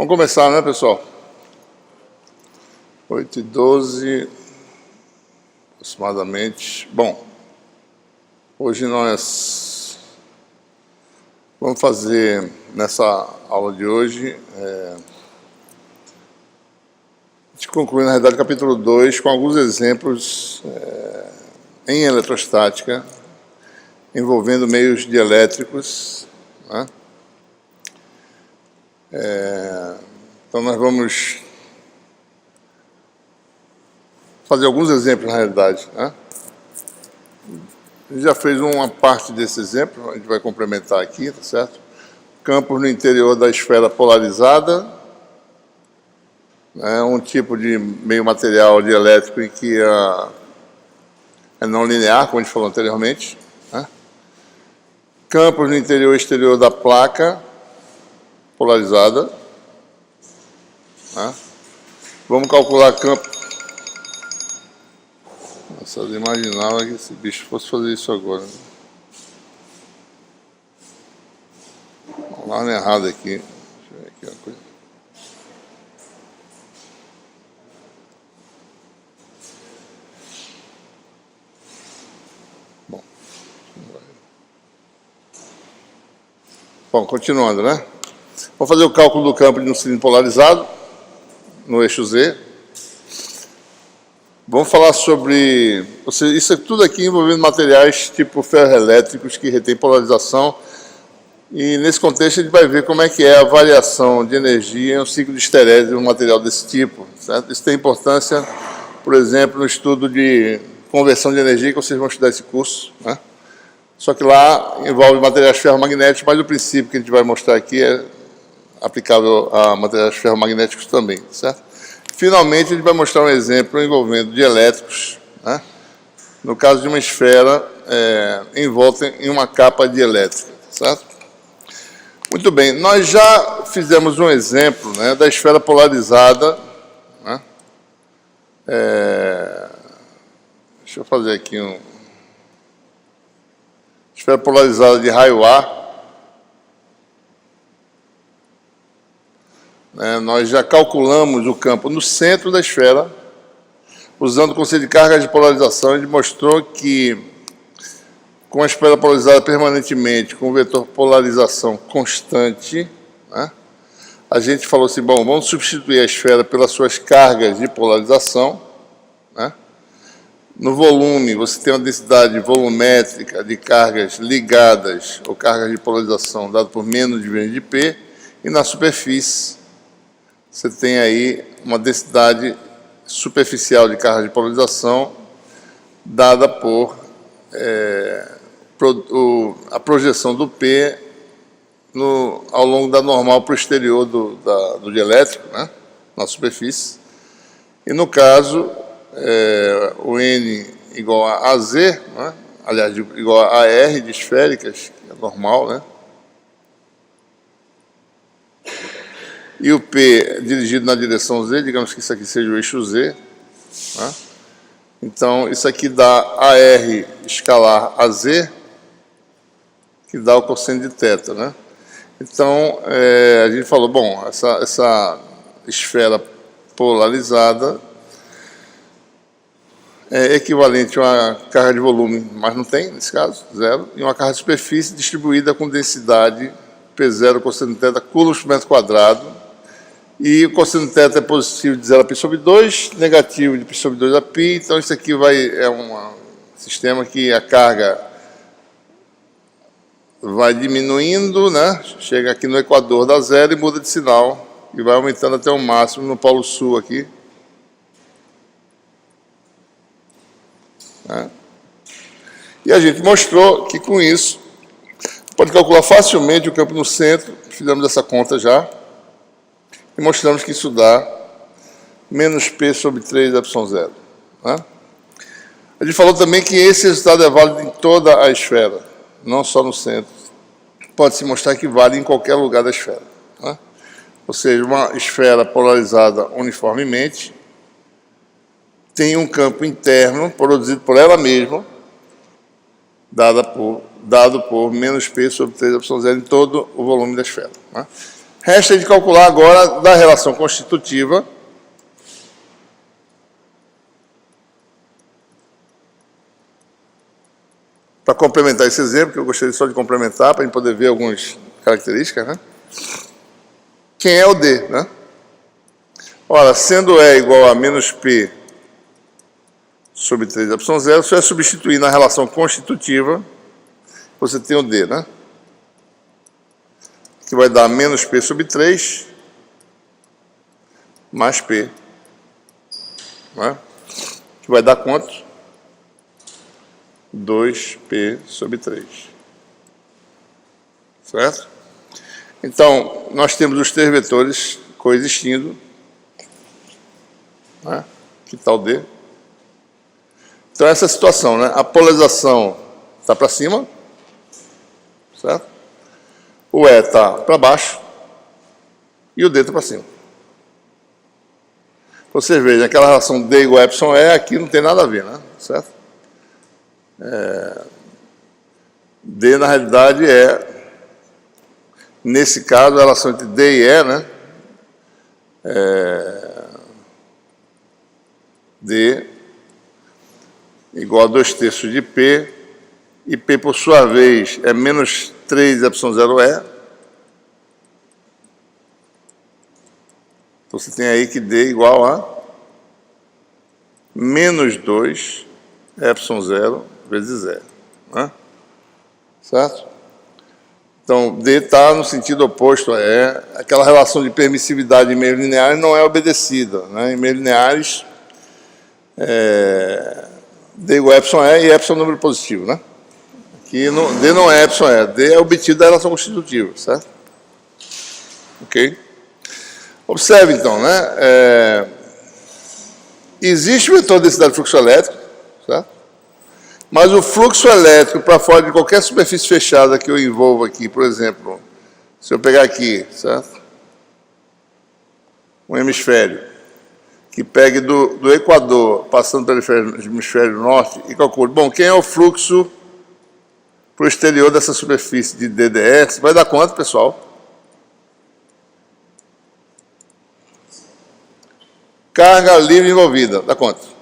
Vamos começar, né, pessoal? 8h12, aproximadamente. Bom, hoje nós vamos fazer, nessa aula de hoje, a gente conclui, na realidade, o capítulo 2, com alguns exemplos em eletrostática, envolvendo meios dielétricos, né? Então, nós vamos fazer alguns exemplos, na realidade, né? A gente já fez uma parte desse exemplo, a gente vai complementar aqui, tá certo? Campos no interior da esfera polarizada, né? Um tipo de meio material dielétrico em que é não linear, como a gente falou anteriormente, né? Campos no interior e exterior da placa polarizada, né? Vamos calcular campo. Nossa, eu imaginava que esse bicho fosse fazer isso agora, né? Lá errado aqui. Deixa eu ver aqui uma coisa. Bom, continuando, né? Vamos fazer o cálculo do campo de um cilindro polarizado no eixo Z. Vamos falar sobre... Isso é tudo aqui envolvendo materiais tipo ferroelétricos que retêm polarização. E nesse contexto a gente vai ver como é que é a variação de energia em um ciclo de esterese de um material desse tipo, certo? Isso tem importância, por exemplo, no estudo de conversão de energia, que vocês vão estudar esse curso, né? Só que lá envolve materiais ferromagnéticos, mas o princípio que a gente vai mostrar aqui é aplicável a materiais ferromagnéticos também, certo? Finalmente, a gente vai mostrar um exemplo envolvendo dielétricos, né? No caso de uma esfera envolta em uma capa dielétrica, certo? Muito bem, nós já fizemos um exemplo, né, da esfera polarizada, né? Deixa eu fazer aqui esfera polarizada de raio A. Nós já calculamos o campo no centro da esfera, usando o conceito de carga de polarização. A gente mostrou que, com a esfera polarizada permanentemente, com o vetor polarização constante, né, a gente falou assim, bom, vamos substituir a esfera pelas suas cargas de polarização, né? No volume, você tem uma densidade volumétrica de cargas ligadas, ou cargas de polarização, dado por menos dividido de P, e na superfície, você tem aí uma densidade superficial de carga de polarização dada por a projeção do P ao longo da normal para o exterior do dielétrico, né, na superfície. E no caso, o N igual a AZ, né, aliás, igual a AR de esféricas, que é normal, né? E o P dirigido na direção Z, digamos que isso aqui seja o eixo Z, né? Então, isso aqui dá AR escalar AZ, que dá o cosseno de θ, né? Então, a gente falou, bom, essa esfera polarizada é equivalente a uma carga de volume, mas não tem, nesse caso, zero, e uma carga de superfície distribuída com densidade P0 cosseno de θ coulombs por metro quadrado. E o cosseno de θ é positivo de 0 a π sobre 2, negativo de π sobre 2 a π. Então, isso aqui é um sistema que a carga vai diminuindo, né? Chega aqui no equador da zero e muda de sinal, e vai aumentando até o máximo no polo sul aqui, né? E a gente mostrou que, com isso, pode calcular facilmente o campo no centro. Fizemos essa conta já. E mostramos que isso dá menos P sobre 3 ε0, né? A gente falou também que esse resultado é válido em toda a esfera, não só no centro. Pode-se mostrar que vale em qualquer lugar da esfera, né? Ou seja, uma esfera polarizada uniformemente tem um campo interno produzido por ela mesma, dado por menos P sobre 3 ε0 em todo o volume da esfera, né? Resta de calcular agora da relação constitutiva para complementar esse exemplo, que eu gostaria só de complementar, para a gente poder ver algumas características, né? Quem é o D, né? Ora, sendo E igual a menos P sobre 3 epsilon zero, se eu substituir na relação constitutiva, você tem o D, né? Que vai dar menos P sobre 3 mais P, né? Que vai dar quanto? 2P sobre 3. Certo? Então, nós temos os três vetores coexistindo, né? Que tal D? Então, essa é a situação, né? A polarização está para cima, certo? O E está para baixo e o D está para cima. Vocês vejam, aquela relação D igual a epsilon E, aqui não tem nada a ver, né? Certo? D, na realidade, nesse caso, a relação entre D e E, né? D igual a 2/3 de P, e P, por sua vez, é menos 3 epsilon zero E. Então, você tem aí que D igual a menos 2 epsilon zero vezes zero, né? Certo? Então, D está no sentido oposto a E. Aquela relação de permissividade em meios lineares não é obedecida, né? Em meios lineares, D igual a epsilon E, e epsilon é um número positivo, né? Aqui D não é epsilon E, D é obtido da relação constitutiva, certo? Ok? Observe, então, né? Existe o vetor de densidade de fluxo elétrico, certo? Mas o fluxo elétrico para fora de qualquer superfície fechada que eu envolva aqui, por exemplo, se eu pegar aqui, certo? Um hemisfério que pegue do Equador, passando pelo hemisfério norte, e calcule, bom, quem é o fluxo para o exterior dessa superfície de DDS? Vai dar quanto, pessoal? Carga livre envolvida, dá quanto?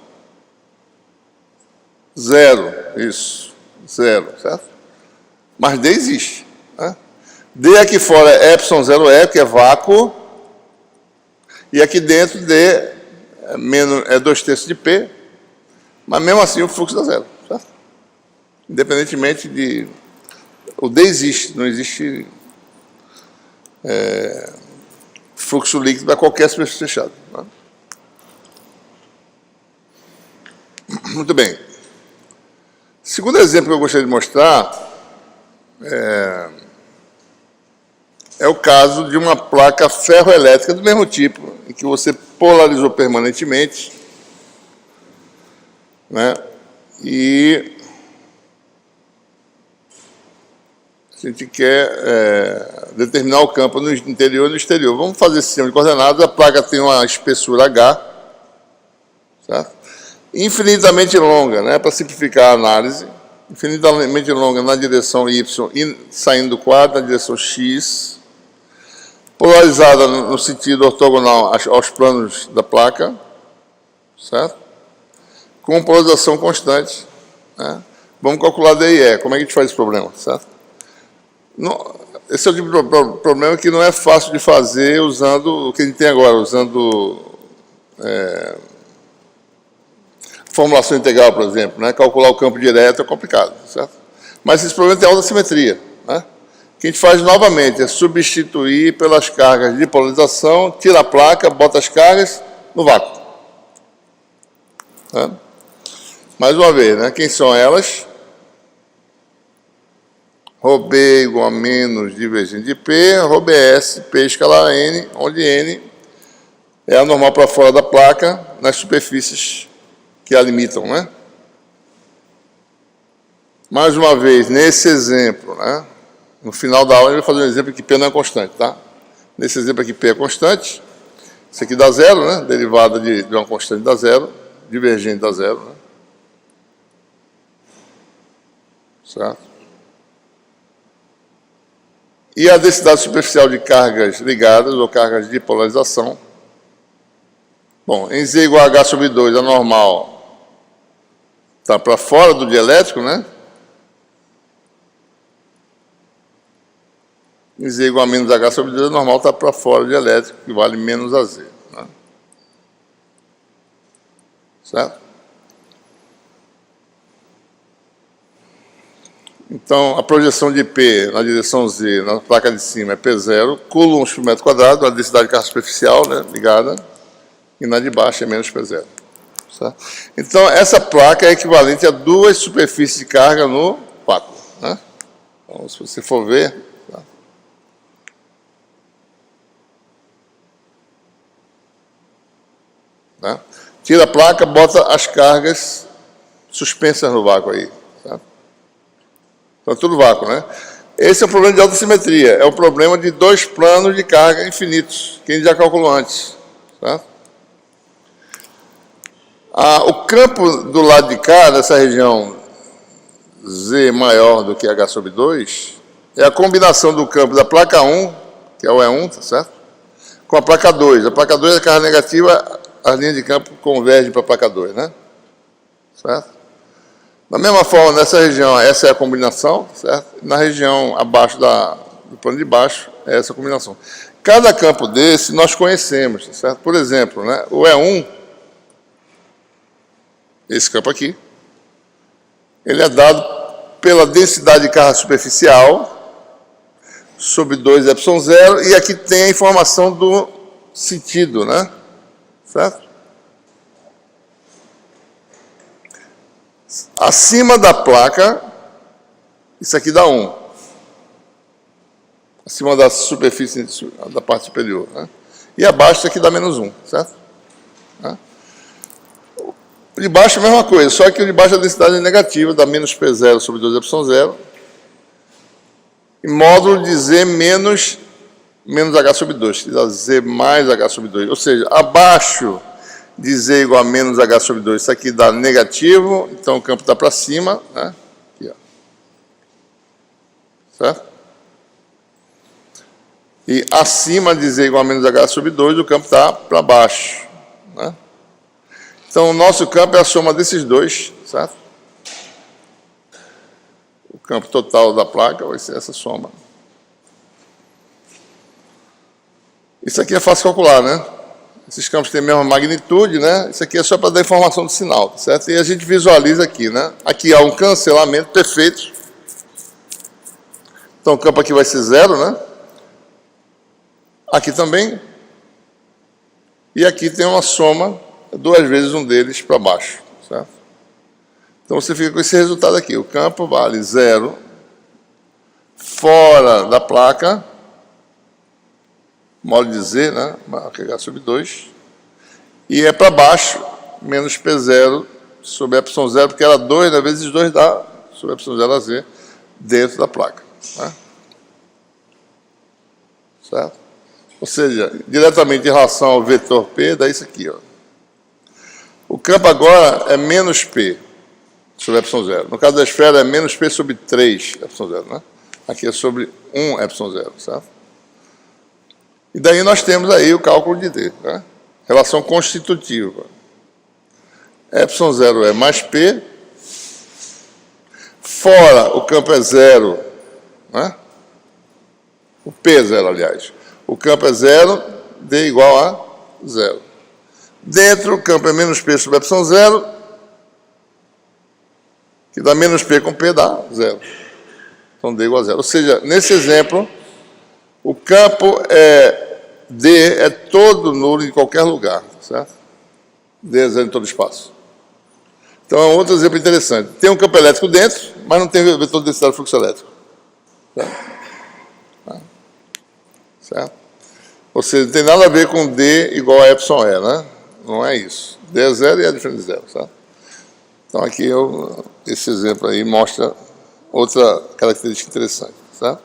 Zero, isso, zero, certo? Mas D existe, né? D aqui fora é epsilon zero E, que é vácuo, e aqui dentro D é 2/3 de P, mas mesmo assim o fluxo dá zero, certo? Independentemente de... O D existe, não existe fluxo líquido para qualquer superfície fechada, né? Muito bem. Segundo exemplo que eu gostaria de mostrar é o caso de uma placa ferroelétrica do mesmo tipo, em que você polarizou permanentemente, né? E a gente quer determinar o campo no interior e no exterior. Vamos fazer esse sistema de coordenadas. A placa tem uma espessura H, certo? Infinitamente longa, né? Para simplificar a análise, infinitamente longa na direção Y e saindo do quadro na direção X, polarizada no sentido ortogonal aos planos da placa, certo? Com polarização constante, né? Vamos calcular D e E. Como é que a gente faz esse problema, certo? Esse é o tipo de problema que não é fácil de fazer usando o que a gente tem agora, usando formulação integral, por exemplo, né? Calcular o campo direto é complicado, certo? Mas esse problema tem alta simetria, né? O que a gente faz novamente é substituir pelas cargas de polarização, tira a placa, bota as cargas no vácuo, né? Mais uma vez, né? Quem são elas? ρB igual a menos divergente de P, ρBS, P escalar N, onde N é a normal para fora da placa nas superfícies que a limitam, né? Mais uma vez, nesse exemplo, né? No final da aula, eu vou fazer um exemplo que P não é constante, tá? Nesse exemplo aqui, P é constante. Isso aqui dá zero, né? Derivada de uma constante dá zero, divergente dá zero, né? Certo? E a densidade superficial de cargas ligadas, ou cargas de polarização. Bom, em Z igual a H sobre 2, a normal está para fora do dielétrico, né? Em Z igual a menos H sobre 2, a normal está para fora do dielétrico, que vale menos a Z. Né? Certo? Então, a projeção de P na direção Z, na placa de cima, é P0, coulombs por metro quadrado, a densidade de carga superficial, né, ligada, e na de baixo é menos P0. Certo? Então, essa placa é equivalente a 2 superfícies de carga no vácuo. Né? Então, se você for ver... Tá? Tá? Tira a placa, bota as cargas suspensas no vácuo aí. Tá? Então, tudo vácuo, né? Esse é o problema de alta simetria. É o problema de 2 planos de carga infinitos, que a gente já calculou antes. Tá? O campo do lado de cá, dessa região Z maior do que H sobre 2, é a combinação do campo da placa 1, que é o E1, tá certo? Com a placa 2. A placa 2 é a carga negativa, as linhas de campo convergem para a placa 2, né? Certo? Da mesma forma, nessa região, essa é a combinação, certo? Na região abaixo do plano de baixo, é essa a combinação. Cada campo desse nós conhecemos, certo? Por exemplo, né, o E1, esse campo aqui, ele é dado pela densidade de carga superficial sobre 2 ε0, e aqui tem a informação do sentido, né? Certo? Acima da placa, isso aqui dá 1. Acima da superfície, da parte superior. Né? E abaixo, isso aqui dá menos 1, certo? Né? O de baixo é a mesma coisa, só que o de baixo a densidade é negativa, dá menos P0 sobre 2 ε0. E módulo de Z menos H sobre 2, que dá Z mais H sobre 2. Ou seja, abaixo de Z igual a menos H sobre 2, isso aqui dá negativo, então o campo está para cima, né? Aqui, ó. Certo? E acima de Z igual a menos H sobre 2, o campo está para baixo, né? Então, o nosso campo é a soma desses dois, certo? O campo total da placa vai ser essa soma. Isso aqui é fácil calcular, né? Esses campos têm a mesma magnitude, né? Isso aqui é só para dar informação do sinal, certo? E a gente visualiza aqui, né? Aqui há um cancelamento perfeito. Então, o campo aqui vai ser 0, né? Aqui também. E aqui tem uma soma, 2 vezes um deles para baixo, certo? Então, você fica com esse resultado aqui. O campo vale 0 fora da placa, módulo de Z, né? H sobre 2. E é para baixo, menos P0 sobre ε0, porque era 2, né? Vezes 2 dá sobre ε0 a Z dentro da placa. Né? Certo? Ou seja, diretamente em relação ao vetor P, dá isso aqui. Ó. O campo agora é menos P sobre ε0. No caso da esfera, é menos P sobre 3 ε0. Né? Aqui é sobre 1 ε0. Certo? E daí nós temos aí o cálculo de D. Né? Relação constitutiva. ε0 é mais P. Fora, o campo é 0. Né? O P é 0, aliás. O campo é 0, D igual a 0. Dentro, o campo é menos P sobre ε0, que dá menos P com P dá 0. Então, D igual a 0. Ou seja, nesse exemplo, o campo D é todo nulo em qualquer lugar, certo? D é 0 em todo espaço. Então, é um outro exemplo interessante. Tem um campo elétrico dentro, mas não tem vetor de densidade de fluxo elétrico. Certo? Certo? Ou seja, não tem nada a ver com D igual a ε, né? Não é isso. D é 0 e é diferente de 0, certo? Então, aqui esse exemplo aí mostra outra característica interessante, certo?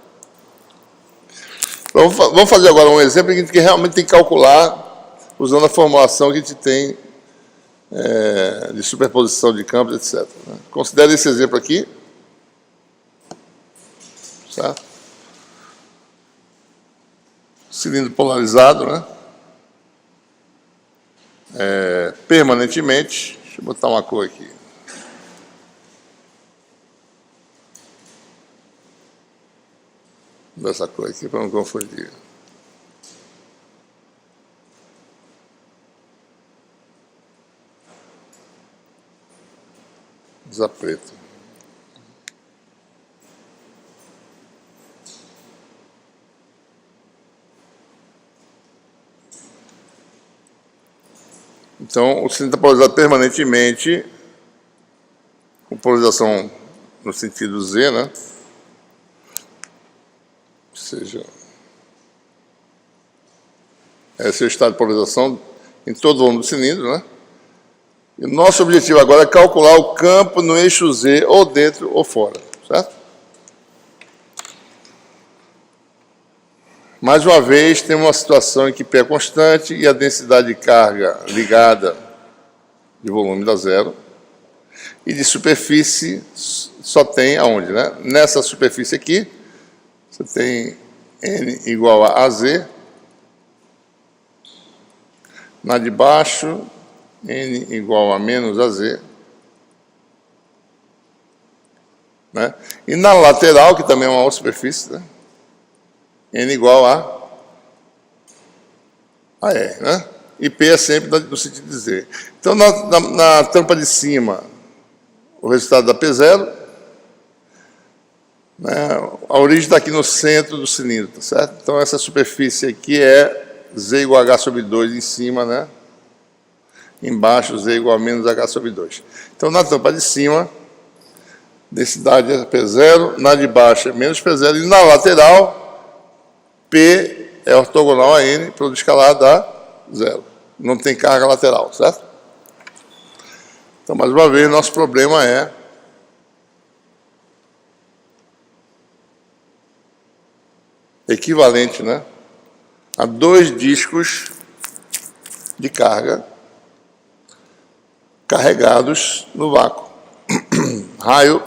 Então, vamos fazer agora um exemplo que realmente tem que calcular usando a formulação que a gente tem de superposição de campos, etc. Né? Considere esse exemplo aqui, certo? cilindro polarizado, né? Permanentemente. Deixa eu botar uma cor aqui. Vou dar essa cor aqui para não confundir. Usa preto. Então, o cilindro está polarizado permanentemente, com polarização no sentido Z, né? Ou seja, esse é o estado de polarização em todo o volume do cilindro, né? E o nosso objetivo agora é calcular o campo no eixo Z, ou dentro ou fora, certo? Mais uma vez, temos uma situação em que P é constante e a densidade de carga ligada de volume dá zero. E de superfície só tem aonde, né? Nessa superfície aqui, você tem N igual a AZ. Na de baixo, N igual a menos AZ. Né? E na lateral, que também é uma outra superfície, né? N igual a R, né? E P é sempre no sentido de Z. Então, na tampa de cima, o resultado dá P0. Né? A origem está aqui no centro do cilindro, tá certo? Então, essa superfície aqui é Z igual a H sobre 2 em cima, né? Embaixo, Z igual a menos H sobre 2. Então, na tampa de cima, densidade é P0, na de baixo é menos P0, e na lateral, P é ortogonal a N, produto escalar dá zero. Não tem carga lateral, certo? Então, mais uma vez, nosso problema é equivalente, né, a 2 discos de carga carregados no vácuo. Raio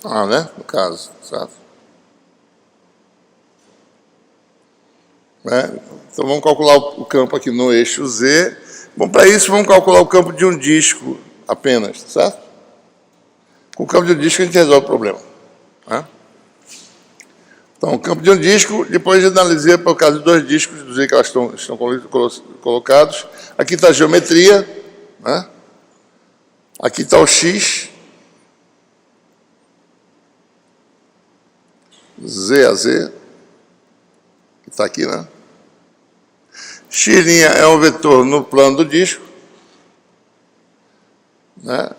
A, né, no caso, certo? Né? Então, vamos calcular o campo aqui no eixo Z. Bom, para isso, vamos calcular o campo de um disco apenas, certo? Com o campo de um disco, a gente resolve o problema. Né? Então, o campo de um disco, depois de analisar por causa de 2 discos, do jeito que elas estão colocados. Aqui está a geometria. Né? Aqui está o X. Z a Z. Que está aqui, né? X' é um vetor no plano do disco, né,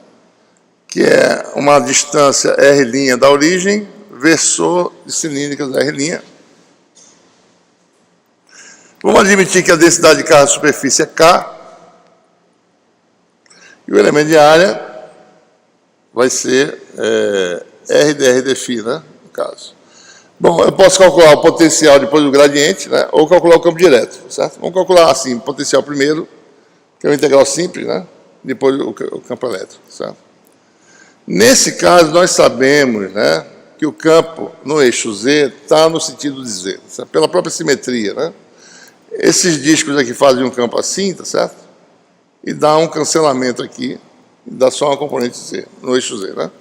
que é uma distância R' da origem, versor de cilíndricas R'. Vamos admitir que a densidade de carga da superfície é K, e o elemento de área vai ser R dr dφ, né, no caso. Bom, eu posso calcular o potencial depois do gradiente, né, ou calcular o campo direto, certo? Vamos calcular assim, o potencial primeiro, que é o integral simples, né, depois o campo elétrico, certo? Nesse caso, nós sabemos, né, que o campo no eixo Z está no sentido de Z, certo? Pela própria simetria, né? Esses discos aqui fazem um campo assim, tá certo? E dá um cancelamento aqui, e dá só uma componente Z, no eixo Z, né?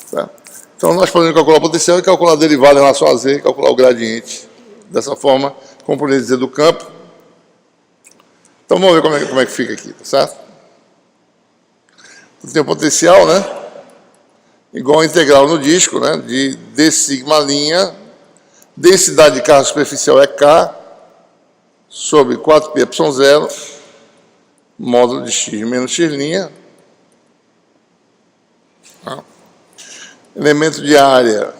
Certo? Então, nós podemos calcular o potencial e calcular a derivada em relação a Z, e calcular o gradiente. Dessa forma, componente Z do campo. Então, vamos ver como é que fica aqui, tá certo? Tem o potencial, né? Igual a integral no disco, né? De d sigma linha, densidade de carga superficial é K, sobre 4πε0, módulo de X menos X'. Tá? Elemento de área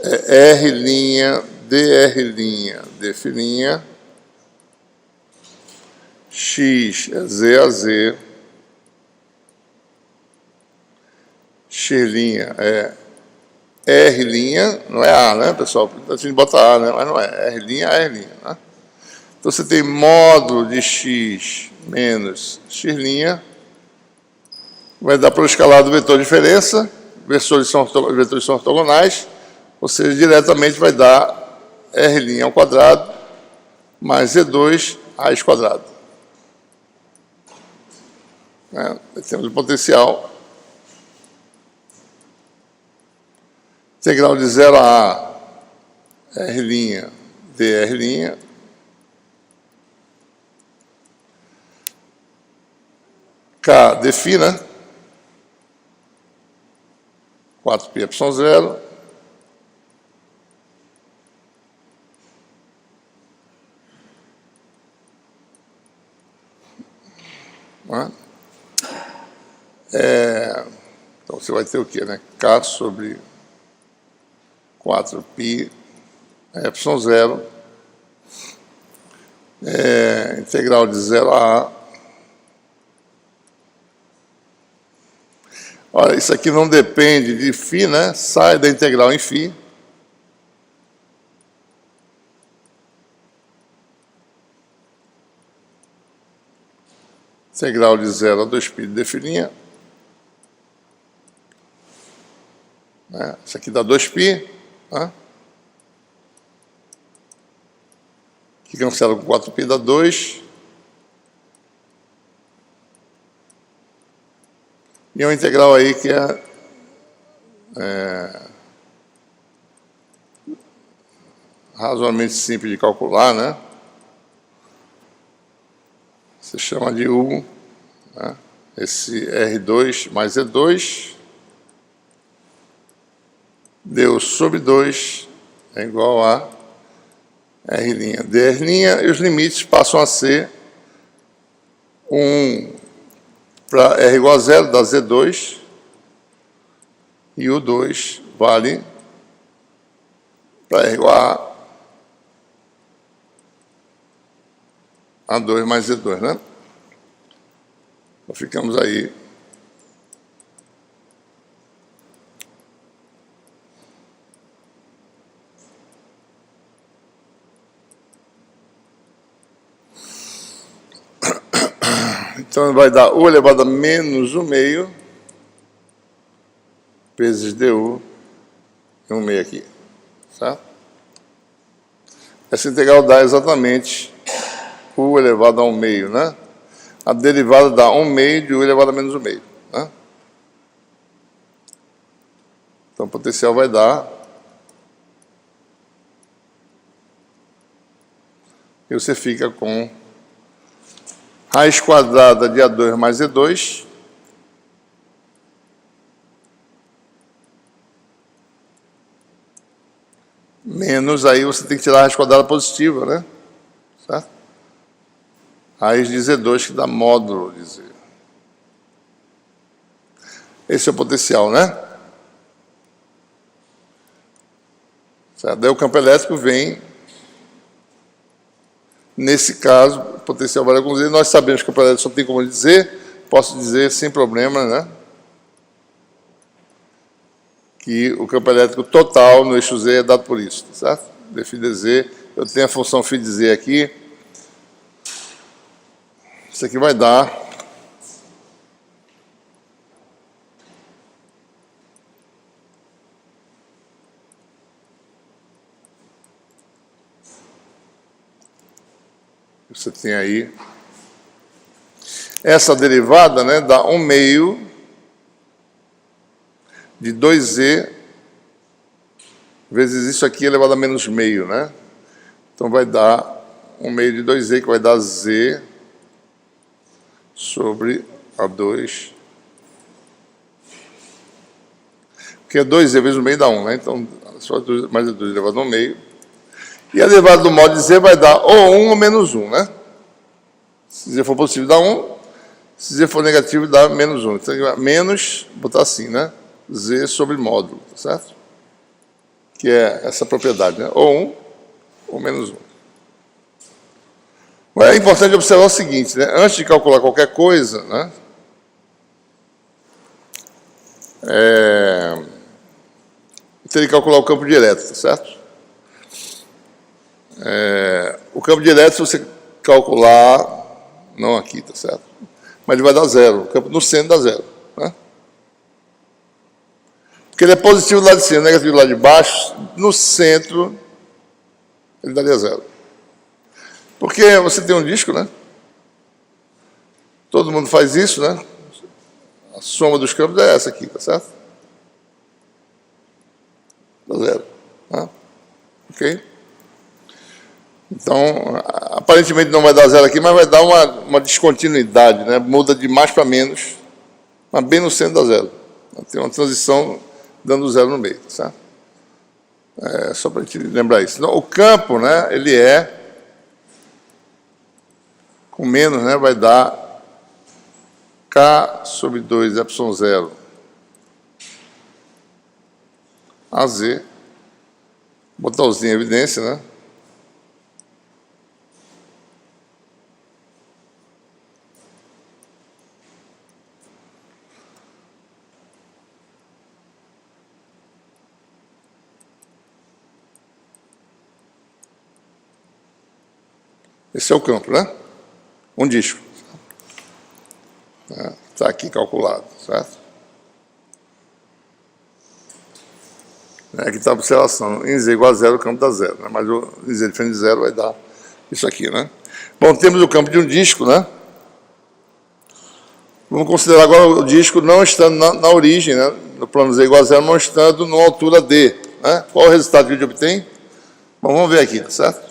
é R', dr', dφ', X é Z a Z, X' é R', não é A, né, pessoal? A gente bota A, né? Mas não é. R', R', né? Então, você tem módulo de X menos X', vai dar para o escalar do vetor de diferença, vetores são ortogonais, ou seja, diretamente vai dar R' ao quadrado mais Z2 raiz quadrada. Temos o potencial. Integral de 0 a R' dR'. K defina 4πε0 então você vai ter o quê, né? K sobre 4πε0 integral de 0 a Olha, isso aqui não depende de φ, né? Sai da integral em φ. Integral de 0 a 2π de φ'. Isso aqui dá 2π. Que cancela com 4π dá 2. E é uma integral aí que é razoavelmente simples de calcular, né? Se chama de U, né? Esse R2 mais E2, deu sobre 2 é igual a R' dR', e os limites passam a ser 1 para R igual a 0, dá Z2, e o 2 vale para R igual a 2 mais Z2, né? Então ficamos aí. Então vai dar U elevado a menos 1/2 vezes DU e 1/2 aqui, certo? Essa integral dá exatamente U elevado a 1/2, né? A derivada dá 1/2 de U elevado a menos 1/2, né? Então o potencial vai dar. E você fica com raiz quadrada de A2 mais E2 menos, aí você tem que tirar a raiz quadrada positiva, né? Certo? Raiz de Z2 que dá módulo de Z. Esse é o potencial, né? Certo? Daí o campo elétrico vem, nesse caso, o potencial varia com Z. Nós sabemos que o campo elétrico só tem como dizer, posso dizer sem problema, né? Que o campo elétrico total no eixo Z é dado por isso, certo? Dφ dz, eu tenho a função φ de Z aqui. Isso aqui vai dar você tem aí essa derivada, né, dá 1/2 de 2Z vezes isso aqui elevado a menos meio, né? Então vai dar 1/2 de 2Z, que vai dar Z sobre A2. Porque 2Z vezes 1/2 dá 1, né? Então, só 2 mais 2 elevado a 1/2. E a derivada do módulo de Z vai dar ou 1 ou menos 1, né? Se Z for positivo, dá 1. Se Z for negativo, dá menos 1. Então, menos, botar assim, né? Z sobre módulo, tá certo? Que é essa propriedade, né? Ou 1 ou menos 1. Mas é importante observar o seguinte, né? Antes de calcular qualquer coisa, né? Eu teria que calcular o campo de elétron, tá certo? O campo de elétron, se você calcular, não aqui, tá certo? Mas ele vai dar 0. O campo no centro dá 0, né? Porque ele é positivo do lado de cima, negativo do lado de baixo. No centro, ele daria 0. Porque você tem um disco, né? Todo mundo faz isso, né? A soma dos campos é essa aqui, tá certo? Dá 0. Tá? Ok? Então, aparentemente não vai dar 0 aqui, mas vai dar uma descontinuidade, né? Muda de mais para menos, mas bem no centro dá 0. Tem uma transição dando 0 no meio, tá certo? Só para a gente lembrar isso. Então, o campo, né, ele com menos, né, vai dar K sobre 2 epsilon 0 AZ, botãozinho em evidência, né? Esse é o campo, né? Um disco. Está aqui calculado, certo? Aqui está a observação. Em Z igual a 0, o campo dá 0. Né? Mas o Z diferente de 0 vai dar isso aqui, né? Bom, temos o campo de um disco, né? Vamos considerar agora o disco não estando na origem, né? No plano Z igual a 0, não estando numa altura D. Né? Qual é o resultado que a gente obtém? Bom, vamos ver aqui, tá certo?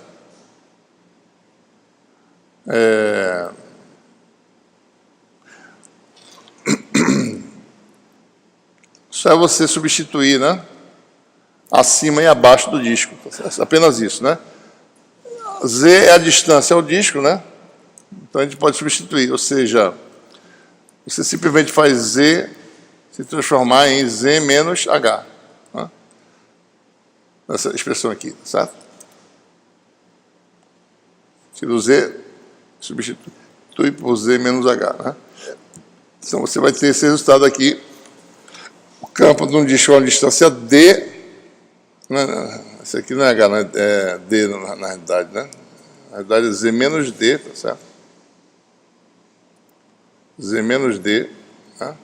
Isso é você substituir, né? Acima e abaixo do disco. Apenas isso, né? Z é a distância ao disco, né? Então a gente pode substituir, ou seja, você simplesmente faz Z se transformar em Z menos H. Né? Essa expressão aqui, certo? Tira o Z, substitui por Z menos H. Né? Então você vai ter esse resultado aqui. O campo de um disco é uma distância D. Esse aqui não é H, é D na realidade, né? Na realidade é Z menos D, tá certo? Z menos D, tá?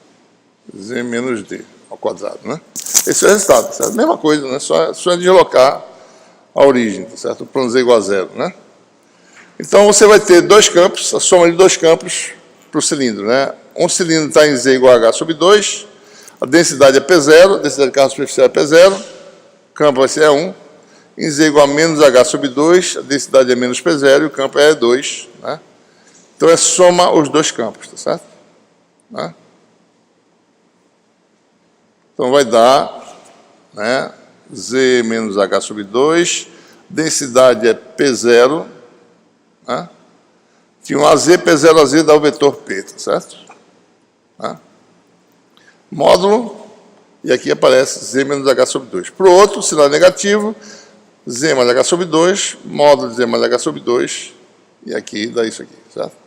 Z menos D ao quadrado, né? Esse é o resultado, certo? Mesma coisa, né? Só deslocar a origem, tá certo? O plano Z igual a 0, né? Então você vai ter dois campos, a soma de dois campos para o cilindro, né? Um cilindro está em Z igual a H sobre 2, a densidade é P0, a densidade de carga superficial é P0, o campo vai ser E1, em Z igual a menos H sobre 2, a densidade é menos P0 e o campo é E2, né? Então é soma os dois campos, tá certo? Né? Então vai dar, né, Z menos H sobre 2, densidade é P0, né? Tinha um AZ, P0, AZ dá o vetor P, tá certo? Né? Módulo, e aqui aparece Z menos H sobre 2. Para o outro, sinal negativo, Z mais H sobre 2, módulo de Z mais H sobre 2, e aqui dá isso aqui, certo?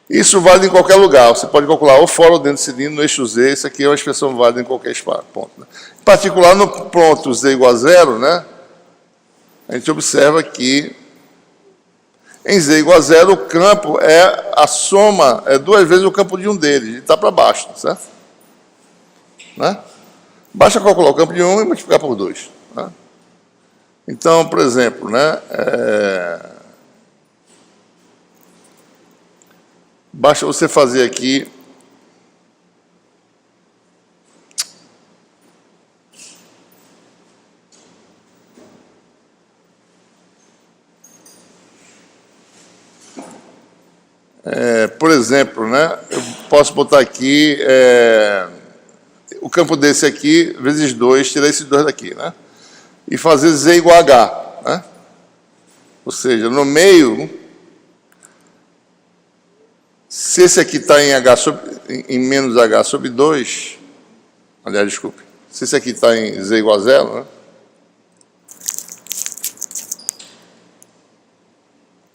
Isso vale em qualquer lugar, você pode calcular ou fora ou dentro do cilindro, no eixo Z, isso aqui é uma expressão válida em qualquer ponto. Né? Em particular, no ponto Z igual a 0, né, a gente observa que em Z igual a 0, o campo é a soma, é 2 vezes o campo de um deles, ele está para baixo, certo? Né? Basta calcular o campo de um e multiplicar por 2. Né? Então, por exemplo, né, basta você fazer aqui por exemplo, né, eu posso botar aqui o campo desse aqui vezes 2, tirar esses 2 daqui, né? E fazer Z igual a H, né? Ou seja, no meio, se esse aqui está em menos H sobre 2, aliás, desculpe, se esse aqui está em Z igual a 0, né?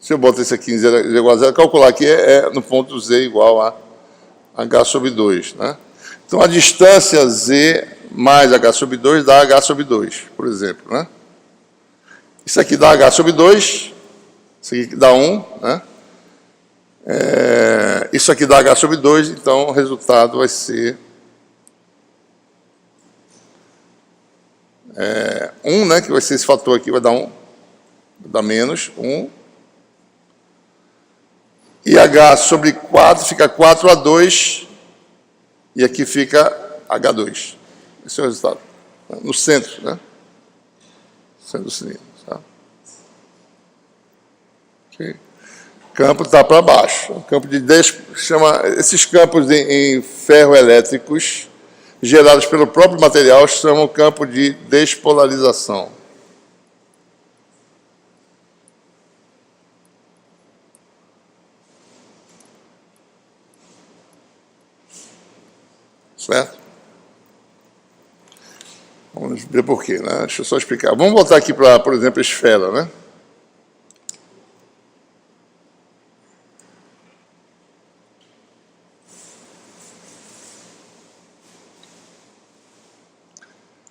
Se eu botar esse aqui em Z igual a 0, calcular aqui no ponto Z igual a H sobre 2, né? Então, a distância Z mais H sobre 2 dá H sobre 2, por exemplo, né? Isso aqui dá H sobre 2, isso aqui dá 1, né? Isso aqui dá H sobre 2, então o resultado vai ser 1, né? né, que vai ser esse fator aqui, vai dar menos 1. E H sobre 4 fica 4A2, e aqui fica H2. Esse é o resultado. No centro, né? Centro do cilindro. Tá? Okay. O campo está para baixo. O campo de esses campos em ferroelétricos gerados pelo próprio material chamam o campo de despolarização. Certo? Vamos ver por quê, né? Deixa eu só explicar. Vamos voltar aqui para, por exemplo, a esfera, né?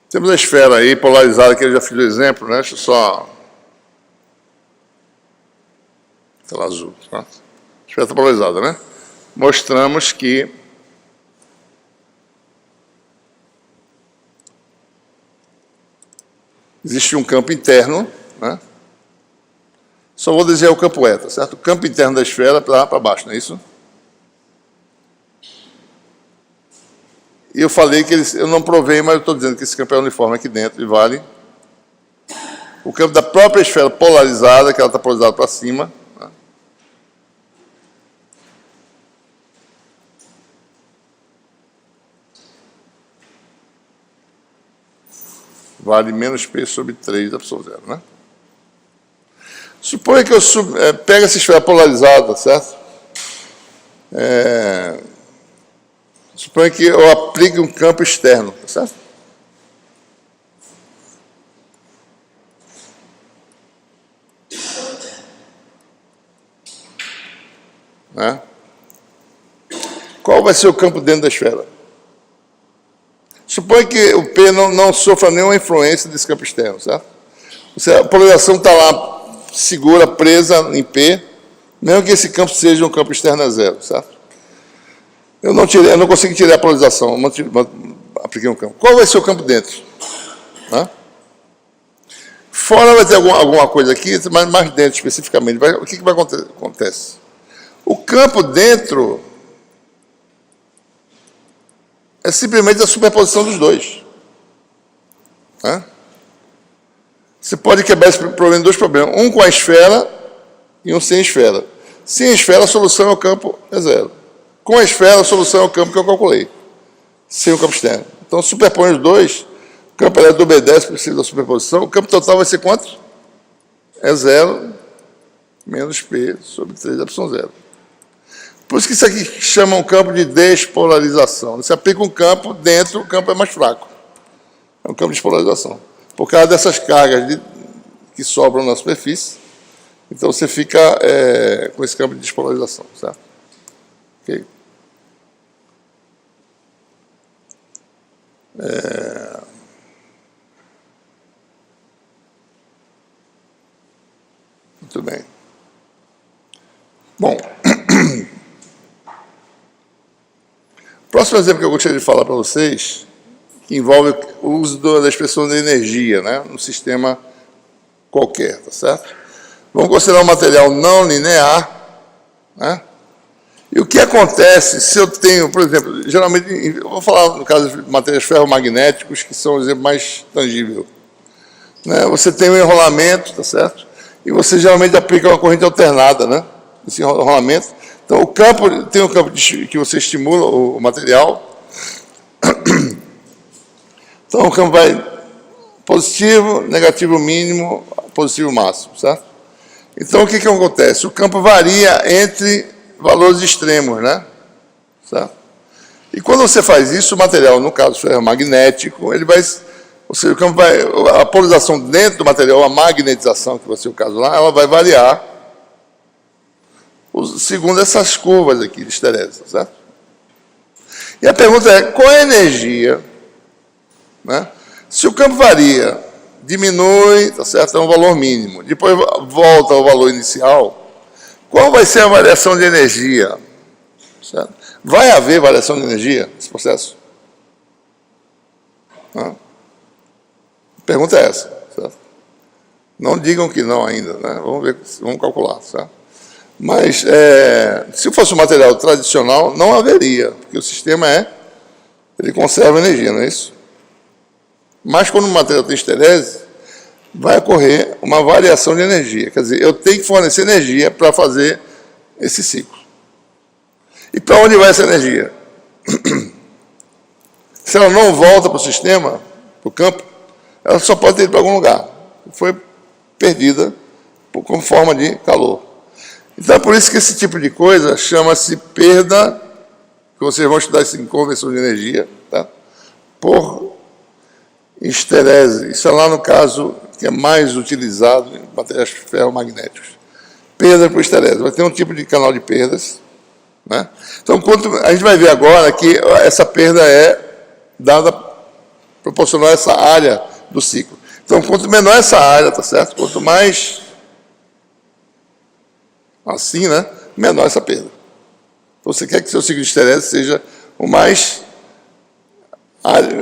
Temos a esfera aí polarizada, que eu já fiz o exemplo, né? Deixa eu só... Tela azul, tá? A esfera está polarizada, né? Mostramos que existe um campo interno, né? Só vou desenhar o campo eta, certo? O campo interno da esfera para baixo, não é isso? E eu falei que eu não provei, mas eu estou dizendo que esse campo é uniforme aqui dentro e vale. O campo da própria esfera polarizada, que ela está polarizada para cima, né? Vale menos P sobre 3 da opção 0, né? Suponha que eu pego essa esfera polarizada, certo? Suponha que eu aplique um campo externo, certo? Né? Qual vai ser o campo dentro da esfera? Suponha que o P não sofra nenhuma influência desse campo externo, certo? A polarização está lá segura, presa em P, mesmo que esse campo seja um campo externo a 0, certo? Eu não consegui tirar a polarização, apliquei um campo. Qual vai ser o campo dentro? Né? Fora vai ter alguma coisa aqui, mas mais dentro especificamente. O que vai acontecer? O campo dentro é simplesmente a superposição dos dois. Né? Você pode quebrar esse problema em dois problemas. Um com a esfera e um sem esfera. Sem a esfera, a solução é o campo é 0. Com a esfera, a solução é o campo que eu calculei. Sem o campo externo. Então, superpõe os dois. O campo elétrico obedece precisa da superposição. O campo total vai ser quanto? É 0 menos P sobre 3 da opção 0. Por isso que isso aqui chama um campo de despolarização. Você aplica um campo dentro, o campo é mais fraco. É um campo de despolarização. Por causa dessas cargas que sobram na superfície, então você fica com esse campo de despolarização, certo? Ok? Muito bem. Bom, o próximo exemplo que eu gostaria de falar para vocês, que envolve o uso da expressão de energia, né, num sistema qualquer, tá certo? Vamos considerar um material não linear, né? E o que acontece se eu tenho, por exemplo, geralmente, eu vou falar no caso de materiais ferromagnéticos, que são o exemplo mais tangível. Né? Você tem um enrolamento, tá certo? E você geralmente aplica uma corrente alternada, né? Esse enrolamento. Então, o campo, tem um campo que você estimula o material. Então, o campo vai positivo, negativo mínimo, positivo máximo, certo? Então, o que acontece? O campo varia entre valores extremos, né? Certo? E quando você faz isso, o material, no caso ferromagnético, ele vai... Ou seja, o campo vai... A polarização dentro do material, a magnetização, que vai ser o caso lá, ela vai variar segundo essas curvas aqui de histerese, certo? E a pergunta é, qual é a energia, né? Se o campo varia, diminui, tá certo? É um valor mínimo, depois volta ao valor inicial, qual vai ser a variação de energia? Certo? Vai haver variação de energia nesse processo? A pergunta é essa, certo? Não digam que não ainda, né? Vamos ver, vamos calcular, certo? Mas, se fosse um material tradicional, não haveria, porque o sistema ele conserva energia, não é isso? Mas quando o material tem esterese, vai ocorrer uma variação de energia. Quer dizer, eu tenho que fornecer energia para fazer esse ciclo. E para onde vai essa energia? Se ela não volta para o sistema, para o campo, ela só pode ir para algum lugar. Foi perdida como forma de calor. Então, é por isso que esse tipo de coisa chama-se perda, que vocês vão estudar isso em conversão de energia, tá? Por esterese. Isso é lá no caso que é mais utilizado em materiais ferromagnéticos. Perda por esterese. Vai ter um tipo de canal de perdas, né? Então, a gente vai ver agora que essa perda é dada, proporcional a essa área do ciclo. Então, quanto menor essa área, tá certo? Quanto mais assim, né? Menor essa perda. Então, você quer que seu ciclo de esterese seja o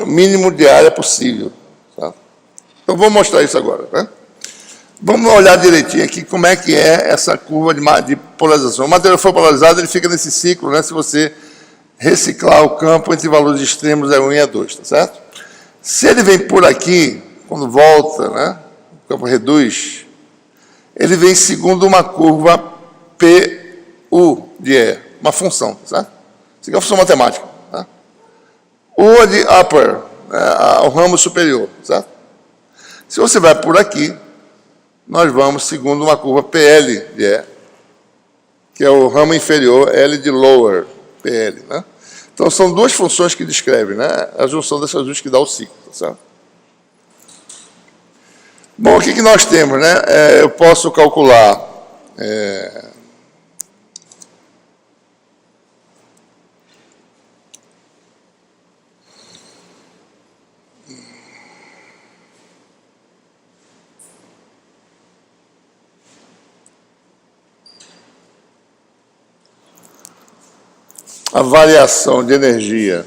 mínimo de área possível. Tá? Então, vou mostrar isso agora, né? Vamos olhar direitinho aqui como é que é essa curva de polarização. O material for polarizado, ele fica nesse ciclo, né? Se você reciclar o campo entre valores extremos E1 e E2, tá certo? Se ele vem por aqui, quando volta, né? O campo reduz, ele vem segundo uma curva PU de E, uma função, tá certo? Isso aqui é uma função matemática. Tá? U é de upper, o ramo superior, certo? Se você vai por aqui, nós vamos segundo uma curva PL de E, que é o ramo inferior, L de lower, PL, né? Então, são duas funções que descrevem, né? A junção dessas duas que dá o ciclo, tá certo? Bom, o que nós temos, né? Eu posso calcular a variação de energia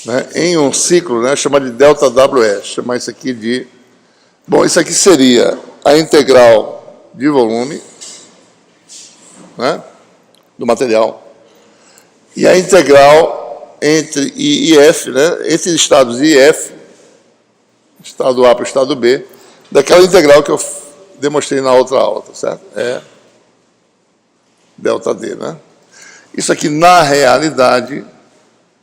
né, em um ciclo, né, chamado de ΔWE, chamar isso aqui de... Bom, isso aqui seria a integral de volume, né, do material, e a integral entre I e F, né, entre estados I e F, estado A para o estado B, daquela integral que eu demonstrei na outra aula, tá certo? É ΔD, né? Isso aqui, na realidade,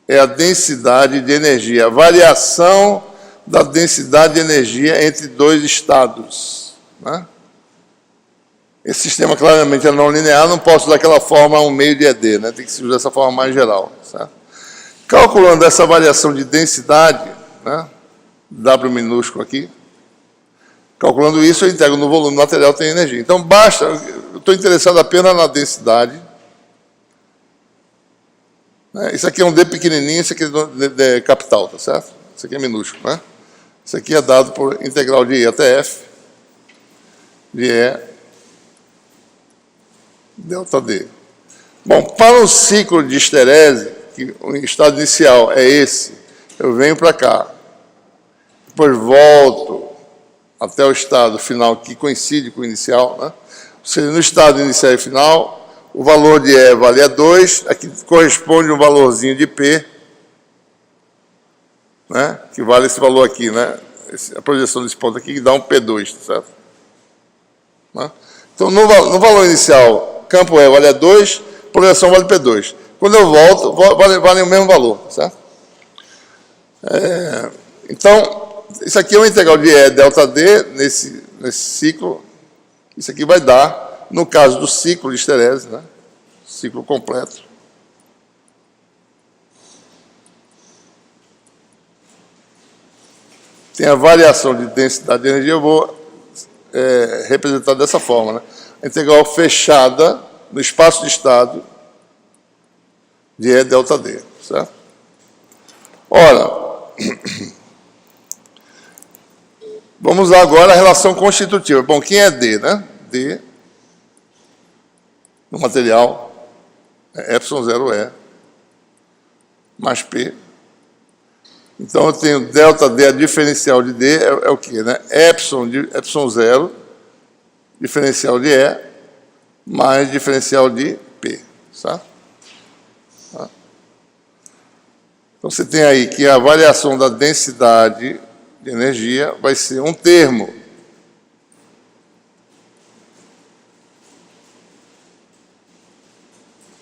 é a densidade de energia, a variação da densidade de energia entre dois estados, né? Esse sistema, claramente, é não linear, não posso usar aquela forma 1 meio de ED, né? Tem que se usar essa forma mais geral, certo? Calculando essa variação de densidade, né? W minúsculo aqui, calculando isso, eu integro no volume do material, tem energia. Então, basta, eu estou interessado apenas na densidade. Né? Isso aqui é um D pequenininho, isso aqui é capital, tá certo? Isso aqui é minúsculo, né? Isso aqui é dado por integral de I até F, de E, ΔD. Bom, para o ciclo de esterese, que o estado inicial é esse, eu venho para cá, depois volto até o estado final que coincide com o inicial, né? Ou seja, no estado inicial e final, o valor de E vale a 2, aqui corresponde um valorzinho de P, né? Que vale esse valor aqui, né? A projeção desse ponto aqui que dá um P2, tá certo? Né? Então, no valor inicial, campo E vale a 2, projeção vale P2. Quando eu volto, vale o mesmo valor, tá certo? Então, isso aqui é uma integral de E ΔD nesse ciclo. Isso aqui vai dar, no caso do ciclo de esterese, né? Ciclo completo. Tem a variação de densidade de energia, eu vou representar dessa forma, né? A integral fechada no espaço de estado de E ΔD, certo? Ora, vamos usar agora a relação constitutiva. Bom, quem é D, né? D, no material, epsilon 0E mais P. Então, eu tenho delta D, a diferencial de D é o quê? Né? Epsilon 0, diferencial de E, mais diferencial de P. Certo? Tá? Então, você tem aí que a variação da densidade de energia vai ser um termo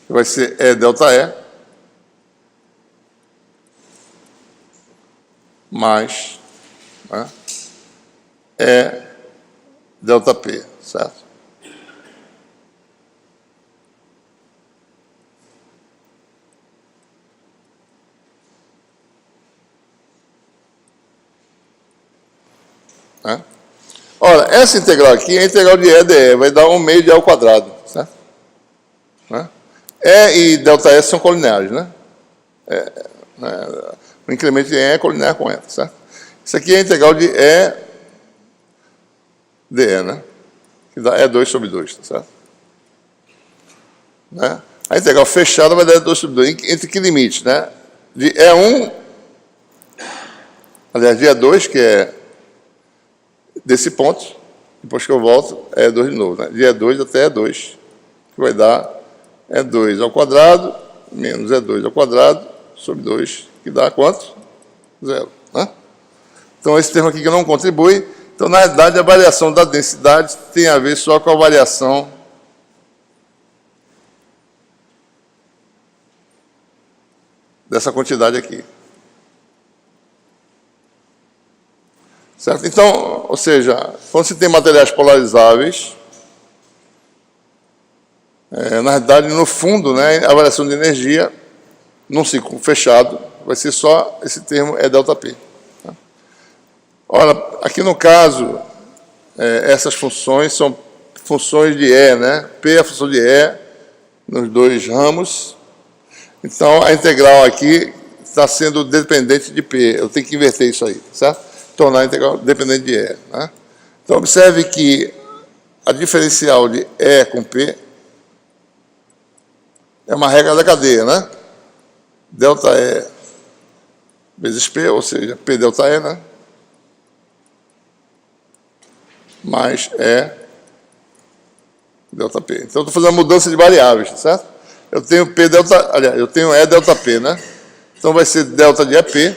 que vai ser E delta E, mais, né, E delta P, certo? Né? Ora, essa integral aqui é a integral de E dE, vai dar 1 meio de E ao quadrado, certo? Né? E e delta S são colineares, né? O incremento de E é colinear com E, certo? Isso aqui é a integral de E dE, né? Que dá E2 sobre 2, tá certo? Né? A integral fechada vai dar E2 sobre 2. Entre que limite, né? De E1, aliás, de E2, que é desse ponto, depois que eu volto, é E2 de novo, né? De E2 até E2, que vai dar E2 ao quadrado, menos E2 ao quadrado, sobre 2, que dá quanto? 0. Né? Então, esse termo aqui que não contribui. Então, na verdade, a variação da densidade tem a ver só com a variação dessa quantidade aqui. Certo? Então, ou seja, quando se tem materiais polarizáveis, na verdade, no fundo, né, a variação de energia, num ciclo fechado, vai ser só esse termo E delta P. Tá? Ora, aqui no caso, essas funções são funções de E, né? P é a função de E nos dois ramos. Então, a integral aqui está sendo dependente de P. Eu tenho que inverter isso aí, certo? Tornar a integral dependente de E. Né? Então, observe que a diferencial de E com P é uma regra da cadeia, né? Delta E vezes P, ou seja, P delta E, né? Mais E delta P. Então, eu estou fazendo a mudança de variáveis, certo? Eu tenho P delta, aliás, eu tenho E delta P, né? Então, vai ser delta de EP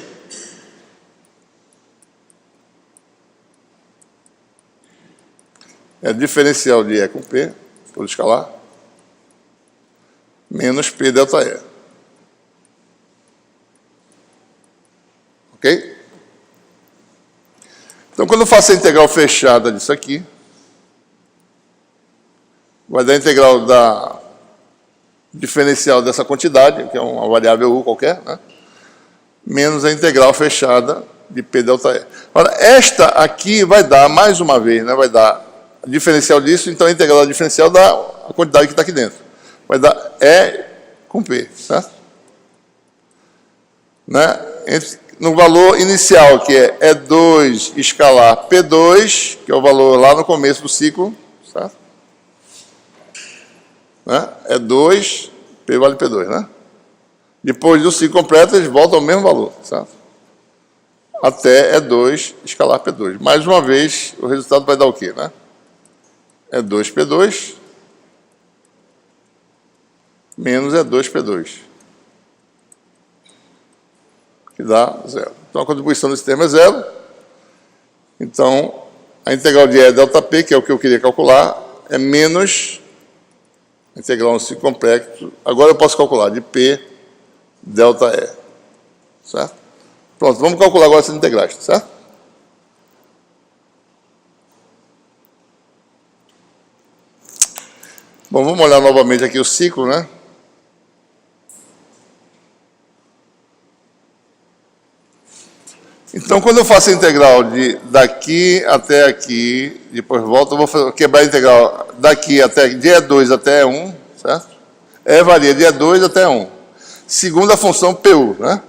é diferencial de E com P, por escalar, menos P delta E. Ok? Então, quando eu faço a integral fechada disso aqui, vai dar a integral da diferencial dessa quantidade, que é uma variável U qualquer, né? Menos a integral fechada de P delta E. Ora, esta aqui vai dar, mais uma vez, né? Vai dar a diferencial disso, então a integral da diferencial dá a quantidade que está aqui dentro. Vai dar E com P, certo? Né? No valor inicial, que é E2 escalar P2, que é o valor lá no começo do ciclo, certo? Né? E2, P vale P2, né? Depois do ciclo completo, eles voltam ao mesmo valor, certo? Até E2 escalar P2. Mais uma vez, o resultado vai dar o quê, né? E2 P2 menos E2 P2. Que dá 0. Então, a contribuição desse termo é 0. Então, a integral de E delta P, que é o que eu queria calcular, é menos a integral no ciclo complexo. Agora eu posso calcular de P delta E. Certo? Pronto, vamos calcular agora essas integrais, certo? Bom, vamos olhar novamente aqui o ciclo, né? Então, quando eu faço a integral de daqui até aqui, depois volto, eu vou quebrar a integral daqui até de E2 até E1, certo? E varia de E2 até 1. Segundo a função PU, né?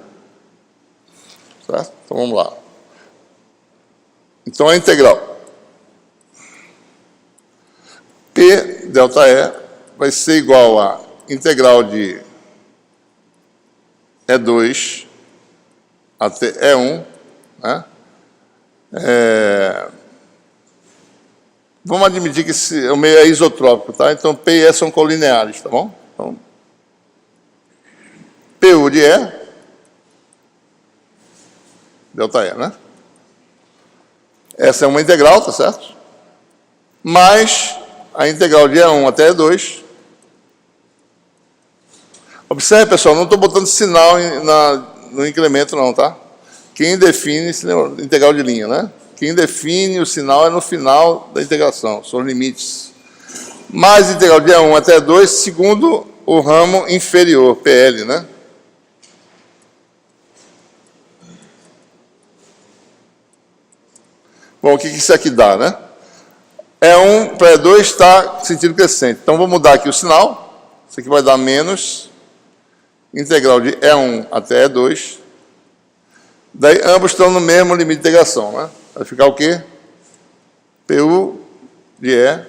Certo? Então, vamos lá. Então, a integral P delta E vai ser igual a integral de E2 até E1, né? Vamos admitir que o meio é isotrópico, tá? Então, P e E são colineares, tá bom? Então, PU de E, delta E, né? Essa é uma integral, tá certo? Mais a integral de E1 até E2. Observe, pessoal, não estou botando sinal no incremento, não, tá? Quem define, integral de linha, né? Quem define o sinal é no final da integração, são os limites. Mais integral de E1 até E2, segundo o ramo inferior, PL, né? Bom, o que isso aqui dá, né? E1 para E2 está sentido crescente. Então, vou mudar aqui o sinal. Isso aqui vai dar menos integral de E1 até E2. Daí, ambos estão no mesmo limite de integração, né? Vai ficar o quê? PU de E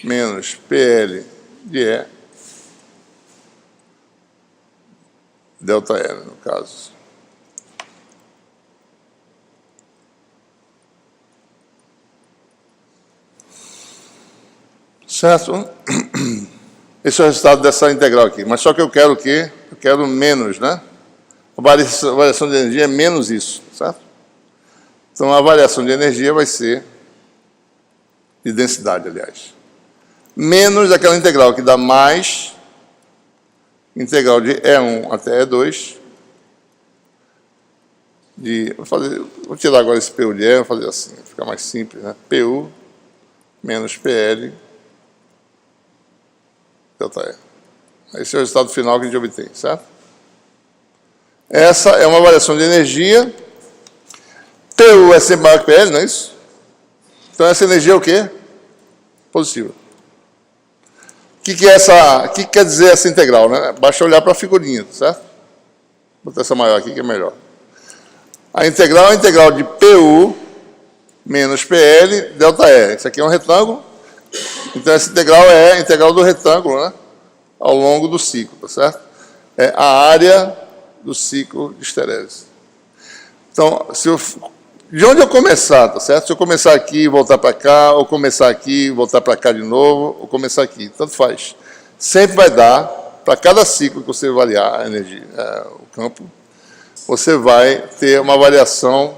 menos PL de E, delta E, no caso. Certo? Esse é o resultado dessa integral aqui. Mas só que eu quero o quê? Eu quero menos, né? A variação de energia é menos isso, certo? Então, a variação de energia vai ser de densidade, aliás. Menos aquela integral que dá mais integral de E1 até E2. Vou tirar agora esse PU de E, vou fazer assim, fica mais simples, né? PU menos PL delta E. Esse é o resultado final que a gente obtém, certo? Essa é uma variação de energia. PU é sempre maior que PL, não é isso? Então, essa energia é o quê? Positiva. O que quer dizer essa integral, né? Basta olhar para a figurinha, certo? Vou botar essa maior aqui que é melhor. A integral é a integral de PU menos PL delta E. Isso aqui é um retângulo. Então, essa integral é a integral do retângulo, né? Ao longo do ciclo, tá certo? É a área do ciclo de esterese. Então, de onde eu começar, tá certo? Se eu começar aqui e voltar para cá, ou começar aqui e voltar para cá de novo, ou começar aqui, tanto faz. Sempre vai dar, para cada ciclo que você avaliar a energia, o campo, você vai ter uma variação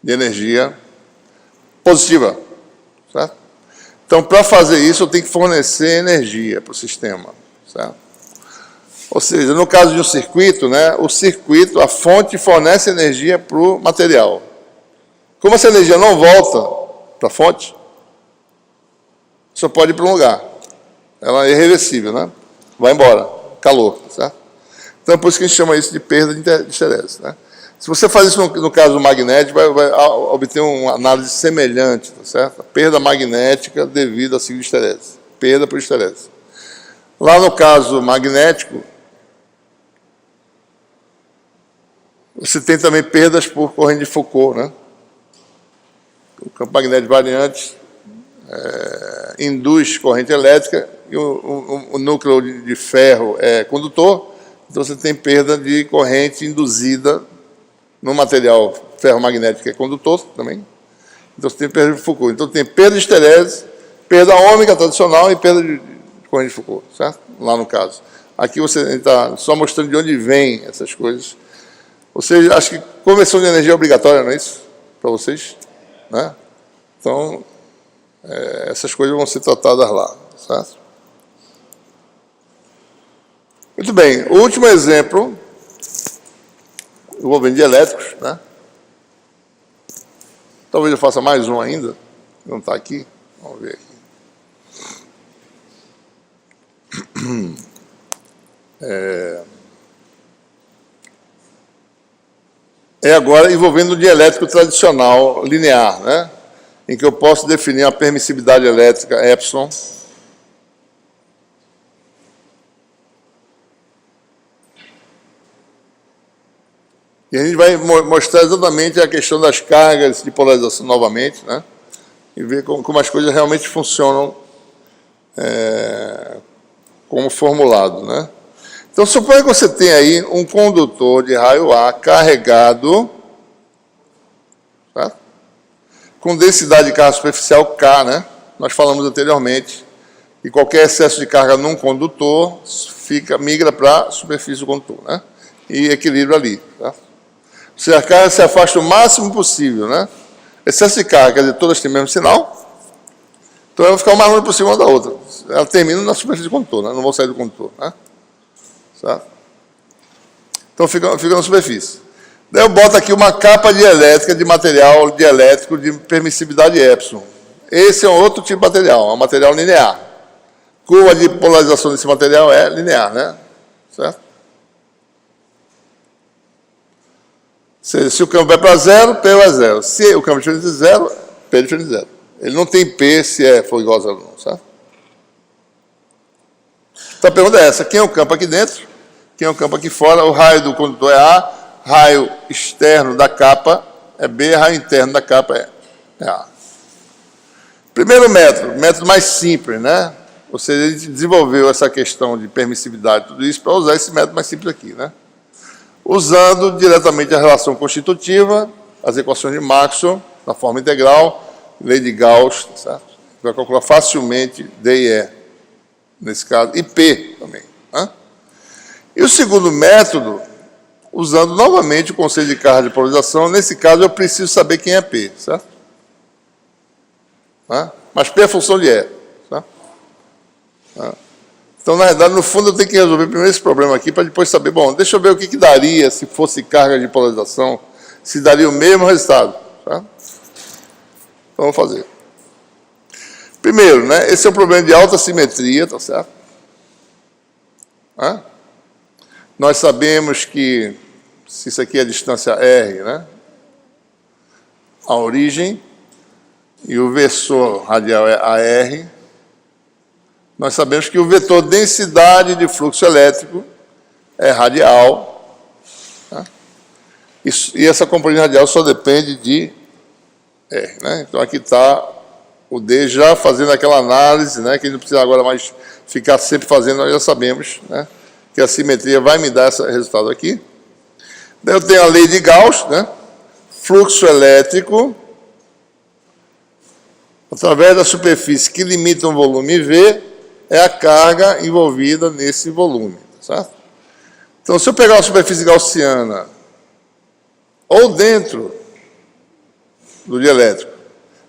de energia positiva, certo? Então, para fazer isso, eu tenho que fornecer energia para o sistema, certo? Ou seja, no caso de um circuito, né, o circuito, a fonte fornece energia para o material. Como essa energia não volta para a fonte, só pode ir para um lugar. Ela é irreversível, né? Vai embora, calor, certo? Então, por isso que a gente chama isso de perda de esterese, né? Se você faz isso no caso magnético, vai obter uma análise semelhante, tá certo? A perda magnética devido a ciclo de esterese. Perda por esterese. Lá no caso magnético, você tem também perdas por corrente de Foucault, né? O campo magnético variante induz corrente elétrica e o núcleo de ferro é condutor, então você tem perda de corrente induzida no material ferromagnético que é condutor também. Então você tem perda de Foucault. Então tem perda de esterese, perda ômica tradicional e perda de corrente de Foucault, certo? Lá no caso. Aqui você está só mostrando de onde vem essas coisas. Ou seja, acho que conversão de energia é obrigatória, não é isso? Para vocês? Né? Então, essas coisas vão ser tratadas lá, certo? Muito bem, o último exemplo, envolvendo dielétricos, né? Talvez eu faça mais um ainda, não está aqui, vamos ver aqui. É agora envolvendo o dielétrico tradicional linear, né? Em que eu posso definir a permissividade elétrica epsilon. E a gente vai mostrar exatamente a questão das cargas de polarização novamente, né? E ver como as coisas realmente funcionam como formulado, né? Então, suponha que você tem aí um condutor de raio A carregado, tá? Com densidade de carga superficial K, né? Nós falamos anteriormente que qualquer excesso de carga num condutor migra para a superfície do condutor, né? E equilibra ali, tá? Se a carga se afasta o máximo possível, né? Excesso de carga, quer dizer, todas têm o mesmo sinal, então ela vai ficar uma longe por cima da outra. Ela termina na superfície do condutor, né? Não vão sair do condutor, né? Certo? Então fica na superfície. Daí eu boto aqui uma capa dielétrica de material dielétrico de permissividade epsilon. Esse é um outro tipo de material, é um material linear. Curva de polarização desse material é linear, né? Certo? Se o campo vai para zero, P vai zero. Se o campo é diferente de zero, P é diferente de zero. Ele não tem P se for igual a zero, não, certo? Então a pergunta é essa: quem é o campo aqui dentro? Quem é o campo aqui fora? O raio do condutor é A, raio externo da capa é B, raio interno da capa é A. Primeiro método mais simples, né? Ou seja, a gente desenvolveu essa questão de permissividade, tudo isso, para usar esse método mais simples aqui, né? Usando diretamente a relação constitutiva, as equações de Maxwell, na forma integral, lei de Gauss, certo? Vai calcular facilmente D e E, nesse caso, e P também, né? E o segundo método, usando novamente o conceito de carga de polarização, nesse caso eu preciso saber quem é P, certo? Mas P é função de E, certo? Então, na verdade, no fundo, eu tenho que resolver primeiro esse problema aqui, para depois saber, bom, deixa eu ver o que daria se fosse carga de polarização, se daria o mesmo resultado, certo? Então, vamos fazer. Primeiro, né, esse é um problema de alta simetria, tá certo? Nós sabemos que, se isso aqui é a distância R, né, a origem, e o vetor radial é AR, nós sabemos que o vetor densidade de fluxo elétrico é radial, tá? E essa componente radial só depende de R, né? Então aqui está o D já fazendo aquela análise, né, que a gente não precisa agora mais ficar sempre fazendo, nós já sabemos, né, que a simetria vai me dar esse resultado aqui. Daí eu tenho a lei de Gauss, né, fluxo elétrico através da superfície que limita um volume V é a carga envolvida nesse volume, certo? Então, se eu pegar uma superfície gaussiana ou dentro do dielétrico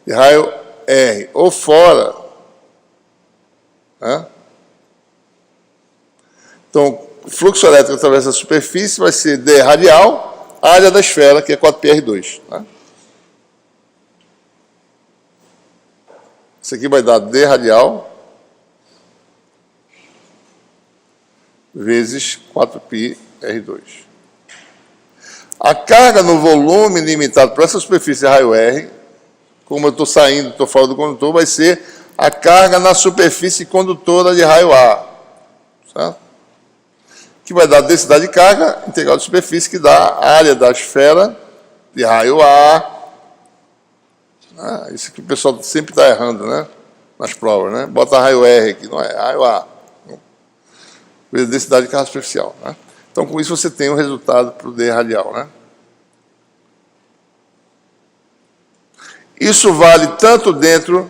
de raio R ou fora, né? Então, o fluxo elétrico através da superfície vai ser D radial, área da esfera, que é 4πr2. Né? Isso aqui vai dar D radial vezes 4πr2. A carga no volume limitado por essa superfície raio R, como eu estou saindo, estou fora do condutor, vai ser a carga na superfície condutora de raio A. Certo? Que vai dar a densidade de carga integral de superfície, que dá a área da esfera de raio A. Isso que o pessoal sempre está errando, né? Nas provas, né? Bota raio R aqui, não é raio A. Vezes a densidade de carga superficial, né? Então, com isso, você tem o resultado para o D radial, né? Isso vale tanto dentro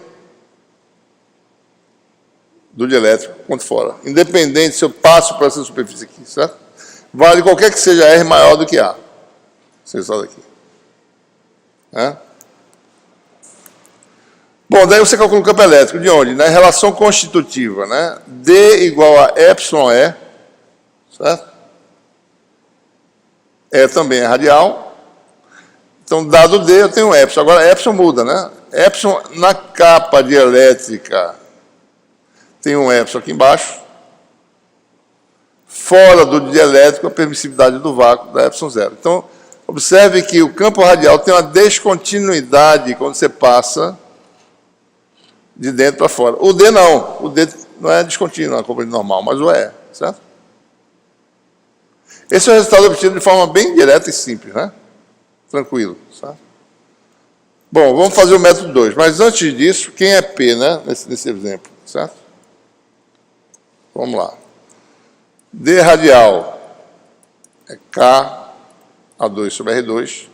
do dielétrico quanto fora. Independente se eu passo por essa superfície aqui, certo? Vale qualquer que seja R maior do que A. Esse resultado aqui. Né? Bom, daí você calcula o campo elétrico. De onde? Na relação constitutiva, né? D igual a epsilon E, certo? E também é radial. Então, dado D, eu tenho epsilon. Agora, epsilon muda, né? Epsilon na capa dielétrica tem um epsilon aqui embaixo. Fora do dielétrico, a permissividade do vácuo dá epsilon zero. Então, observe que o campo radial tem uma descontinuidade quando você passa de dentro para fora. O D não. O D não é descontínuo, é uma componente normal, mas o E é, certo? Esse é o resultado obtido de forma bem direta e simples, né? Tranquilo, certo? Bom, vamos fazer o método 2. Mas antes disso, quem é P, né? Nesse exemplo, certo? Vamos lá. D radial é K/A2 sobre R2.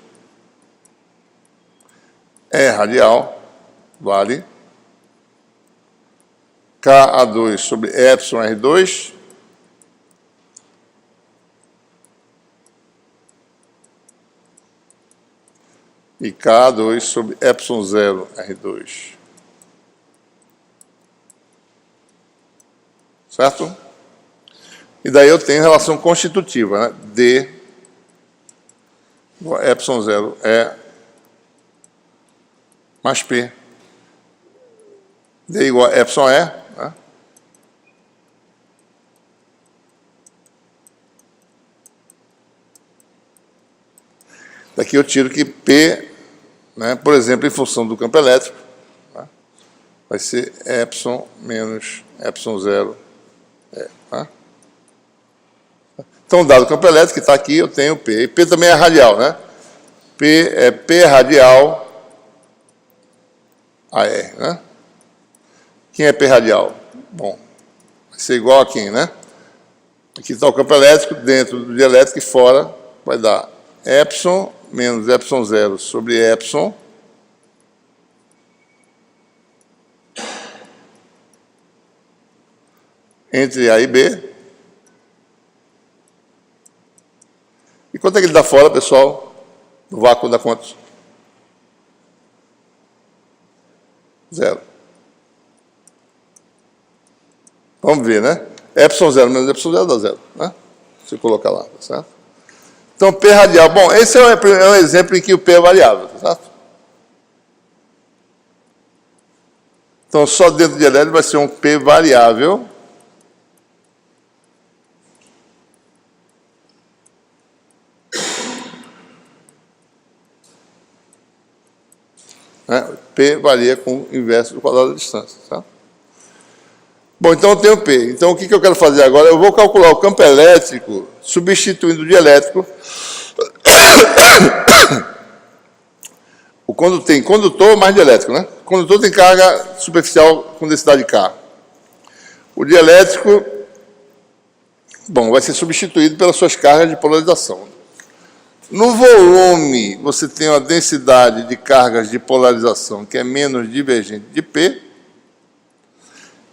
E radial vale K/A2 sobre epsilon R2 e K2 sobre epsilon 0 R2. Certo? E daí eu tenho relação constitutiva, né? D igual a epsilon 0 E mais P. D igual a epsilon E, né? Daqui eu tiro que P, né, por exemplo, em função do campo elétrico, né, vai ser epsilon menos epsilon 0 E. Né? Então, dado o campo elétrico que está aqui, eu tenho P. E P também é radial, né? P é P radial a R, né? Quem é P radial? Bom, vai ser igual a quem, né? Aqui está o campo elétrico, dentro do dielétrico e fora vai dar epsilon menos epsilon 0 sobre epsilon entre A e B. E quanto é que ele dá fora, pessoal? No vácuo dá quantos? 0. Vamos ver, né? Epsilon 0 menos epsilon 0 dá 0, né? Se eu colocar lá, tá certo? Então, P radial. Bom, esse é um exemplo em que o P é variável, tá certo? Então, só dentro de elétrico vai ser um P variável. Né? P varia com o inverso do quadrado da distância, tá? Bom, então eu tenho P. Então, o que eu quero fazer agora? Eu vou calcular o campo elétrico substituindo o dielétrico. Quando tem condutor mais dielétrico, né? O condutor tem carga superficial com densidade K. O dielétrico, bom, vai ser substituído pelas suas cargas de polarização. No volume, você tem uma densidade de cargas de polarização que é menos divergente de P.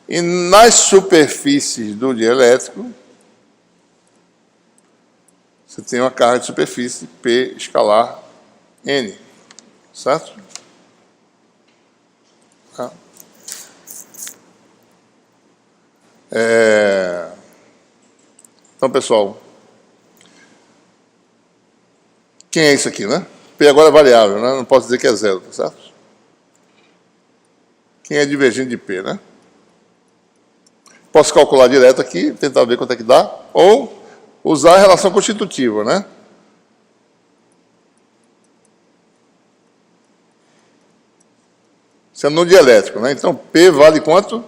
E nas superfícies do dielétrico, você tem uma carga de superfície P escalar N. Certo? Tá. Então, pessoal, quem é isso aqui, né? P agora é variável, né? Não posso dizer que é 0, tá certo? Quem é divergente de P, né? Posso calcular direto aqui, tentar ver quanto é que dá, ou usar a relação constitutiva, né? Isso é no dielétrico, né? Então, P vale quanto?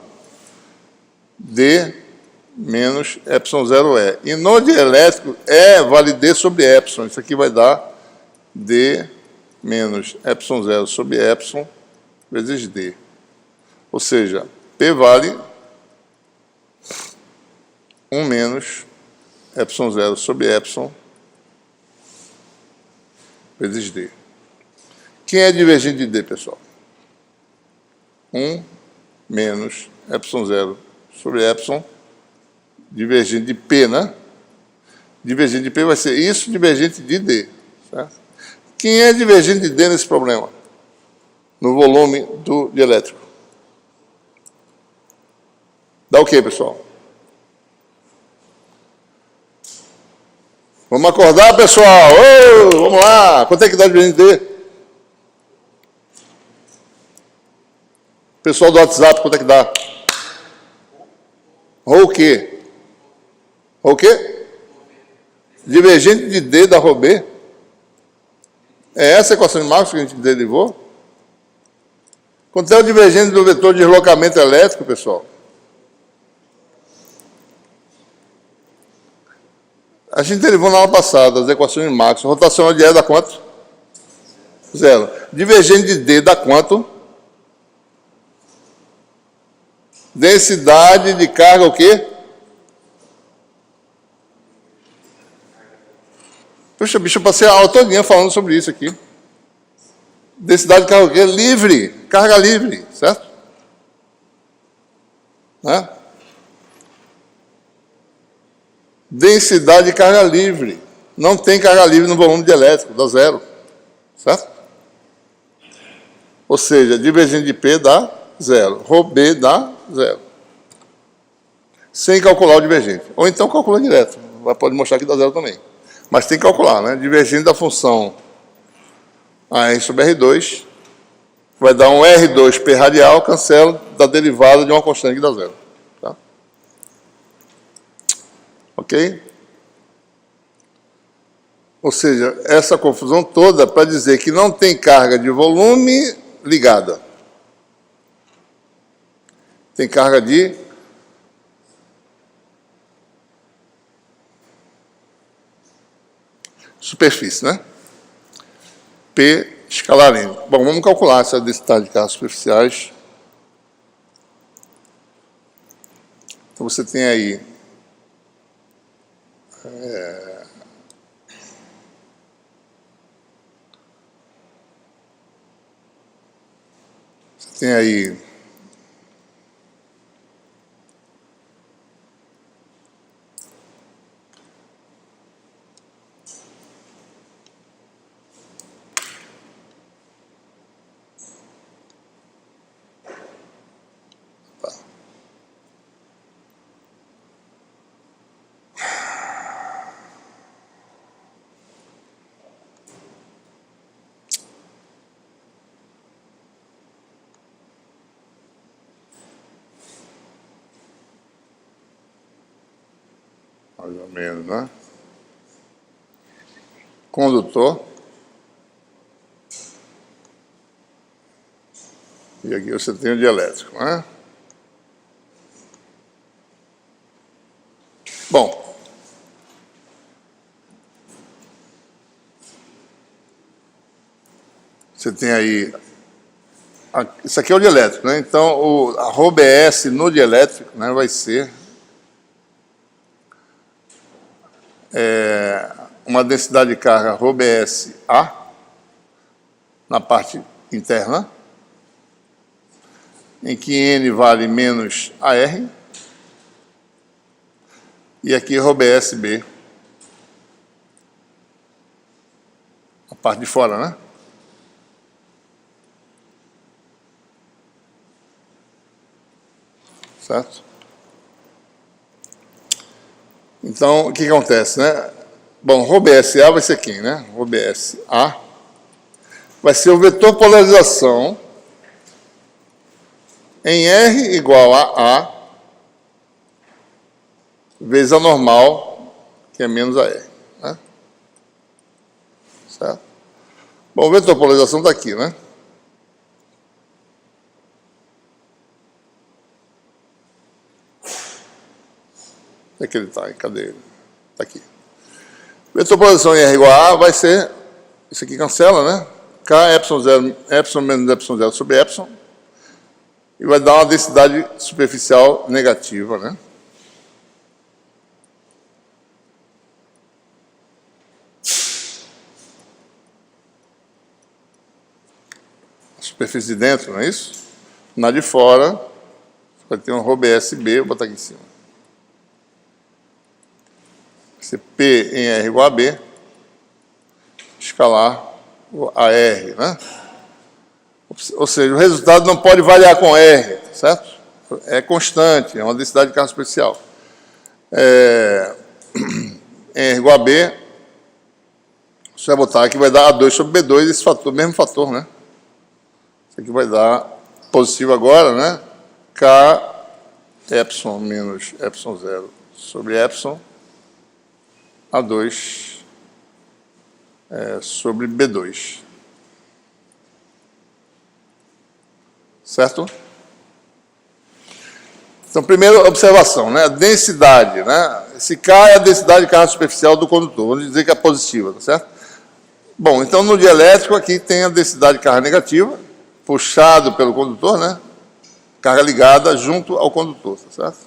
D menos epsilon 0E. E no dielétrico, E vale D sobre epsilon. Isso aqui vai dar D menos epsilon 0 sobre epsilon vezes D. Ou seja, P vale 1 menos epsilon 0 sobre epsilon vezes D. Quem é divergente de D, pessoal? 1 menos epsilon 0 sobre epsilon divergente de P, né? Divergente de P vai ser isso, divergente de D. Certo? Quem é divergente de D nesse problema? No volume do dielétrico. Dá o quê, pessoal? Vamos acordar, pessoal! Ô, vamos lá! Quanto é que dá divergente de D? Pessoal do WhatsApp, quanto é que dá? Ou o quê? Ou o quê? Divergente de D da ρB? É essa a equação de Marx que a gente derivou? Quanto é o divergente do vetor de deslocamento elétrico, pessoal? A gente derivou na aula passada as equações de Marx. Rotacional de E dá quanto? 0. Divergente de D dá quanto? Densidade de carga o quê? Poxa, bicho, eu passei a aula todinha falando sobre isso aqui. Densidade de carga livre, carga livre, certo? Né? Densidade de carga livre. Não tem carga livre no volume de elétrico, dá zero. Certo? Ou seja, divergente de P dá zero. ρB dá zero. Sem calcular o divergente. Ou então calcula direto. Pode mostrar que dá zero também. Mas tem que calcular, né? Divergente da função AR sobre R2 vai dar um R2P radial, cancela da derivada de uma constante que dá zero. Tá? Ok? Ou seja, essa confusão toda para dizer que não tem carga de volume ligada. Tem carga de superfície, né? P escalar N. Bom, vamos calcular essa densidade de cargas superficiais. Então você tem aí mais ou menos, né? Condutor. E aqui você tem o dielétrico, né? Bom. Você tem aí... Isso aqui é o dielétrico, né? Então, a ρBS no dielétrico, né, vai ser... uma densidade de carga ρBSA na parte interna, em que N vale menos AR, e aqui ρBSB, a parte de fora, né? Certo? Então, o que acontece, né? Bom, ρBSA vai ser quem, né? ρBSA vai ser o vetor polarização em R igual a A vezes a normal, que é menos AR, né? Certo? Bom, o vetor polarização está aqui, né? Onde é que ele está? Cadê ele? Está aqui. Vetor polarização em R igual a A vai ser, isso aqui cancela, né? K, epsilon, zero, epsilon menos epsilon zero sobre epsilon. E vai dar uma densidade superficial negativa, né? A superfície de dentro, não é isso? Na de fora, vai ter um ρBSB, vou botar aqui em cima. Vai ser P em R igual a B, escalar AR, né? Ou seja, o resultado não pode variar com R, certo? É constante, é uma densidade de carga superficial. R igual a B, você vai botar aqui, vai dar A2 sobre B2, esse fator, mesmo fator, né? Isso aqui vai dar positivo agora, né? K epsilon menos epsilon zero sobre epsilon, A2 sobre B2. Certo? Então, primeira observação, né? A densidade, né? Esse K é a densidade de carga superficial do condutor, vamos dizer que é positiva, tá certo? Bom, então no dielétrico aqui tem a densidade de carga negativa, puxado pelo condutor, né? Carga ligada junto ao condutor, tá certo?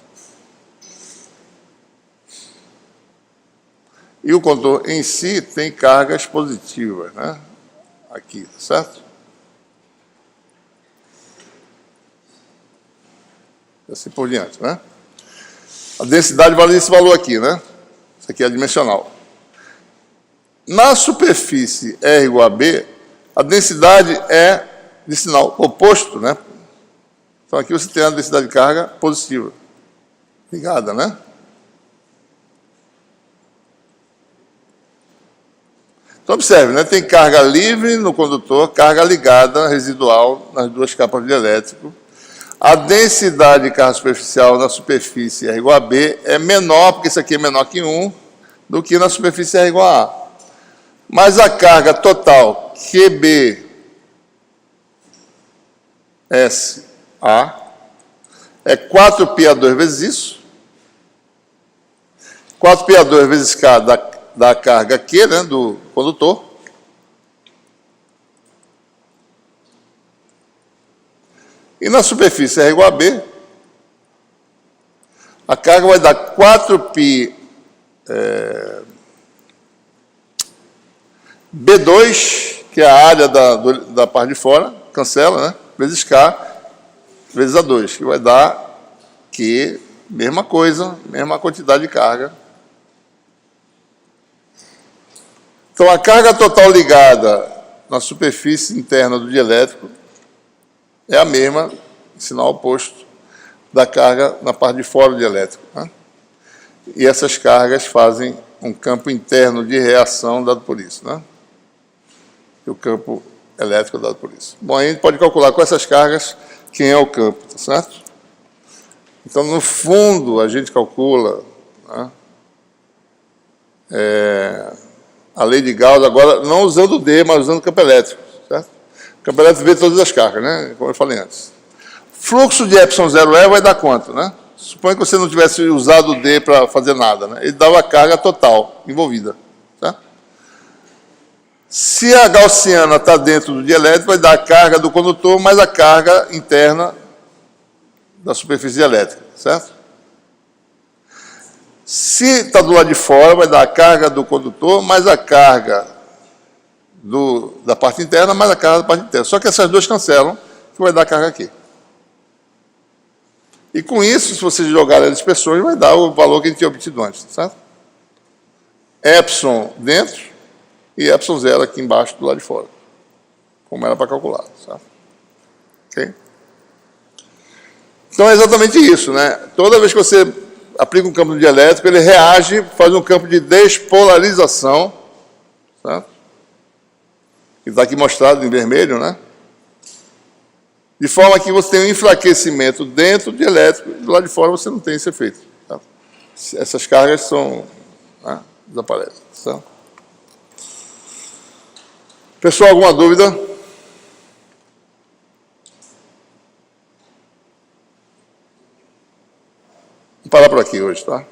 E o condutor em si tem cargas positivas, né? Aqui, certo? E assim por diante, né? A densidade vale esse valor aqui, né? Isso aqui é dimensional. Na superfície R igual a B, a densidade é de sinal oposto, né? Então aqui você tem a densidade de carga positiva, ligada, né? Então observe, né? Tem carga livre no condutor, carga ligada residual nas duas capas de elétrico. A densidade de carga superficial na superfície R igual a B é menor, porque isso aqui é menor que 1, do que na superfície R igual a A. Mas a carga total QB SA é 4πA2 vezes isso. 4πA2 vezes K da carga Q, né, do condutor. E na superfície R igual a B, a carga vai dar 4π B2, que é a área da parte de fora, cancela, né? Vezes K, vezes A2, que vai dar Q, mesma coisa, mesma quantidade de carga. Então, a carga total ligada na superfície interna do dielétrico é a mesma, sinal oposto, da carga na parte de fora do dielétrico, né? E essas cargas fazem um campo interno de reação dado por isso, né? E o campo elétrico dado por isso. Bom, aí a gente pode calcular com essas cargas quem é o campo, tá certo? Então, no fundo, a gente calcula, né, a lei de Gauss, agora não usando o D, mas usando o campo elétrico, certo? O campo elétrico vê todas as cargas, né? Como eu falei antes. Fluxo de ε0E vai dar quanto, né? Suponha que você não tivesse usado o D para fazer nada, né? Ele dava a carga total envolvida, tá? Se a gaussiana está dentro do dielétrico, vai dar a carga do condutor mais a carga interna da superfície elétrica, certo? Se está do lado de fora, vai dar a carga do condutor mais a carga da parte interna mais a carga da parte interna. Só que essas duas cancelam, que vai dar a carga aqui. E com isso, se vocês jogarem as expressões, vai dar o valor que a gente tinha obtido antes, certo? Epsilon dentro e epsilon zero aqui embaixo do lado de fora, como era para calcular, certo? Ok? Então é exatamente isso, né? Toda vez que você aplica um campo dielétrico, ele reage, faz um campo de despolarização, certo? Que está aqui mostrado em vermelho, né? De forma que você tem um enfraquecimento dentro do dielétrico e do lado de fora você não tem esse efeito, tá? Essas cargas são, né, desaparecem, tá? Pessoal, alguma dúvida? Vamos parar por aqui hoje, tá?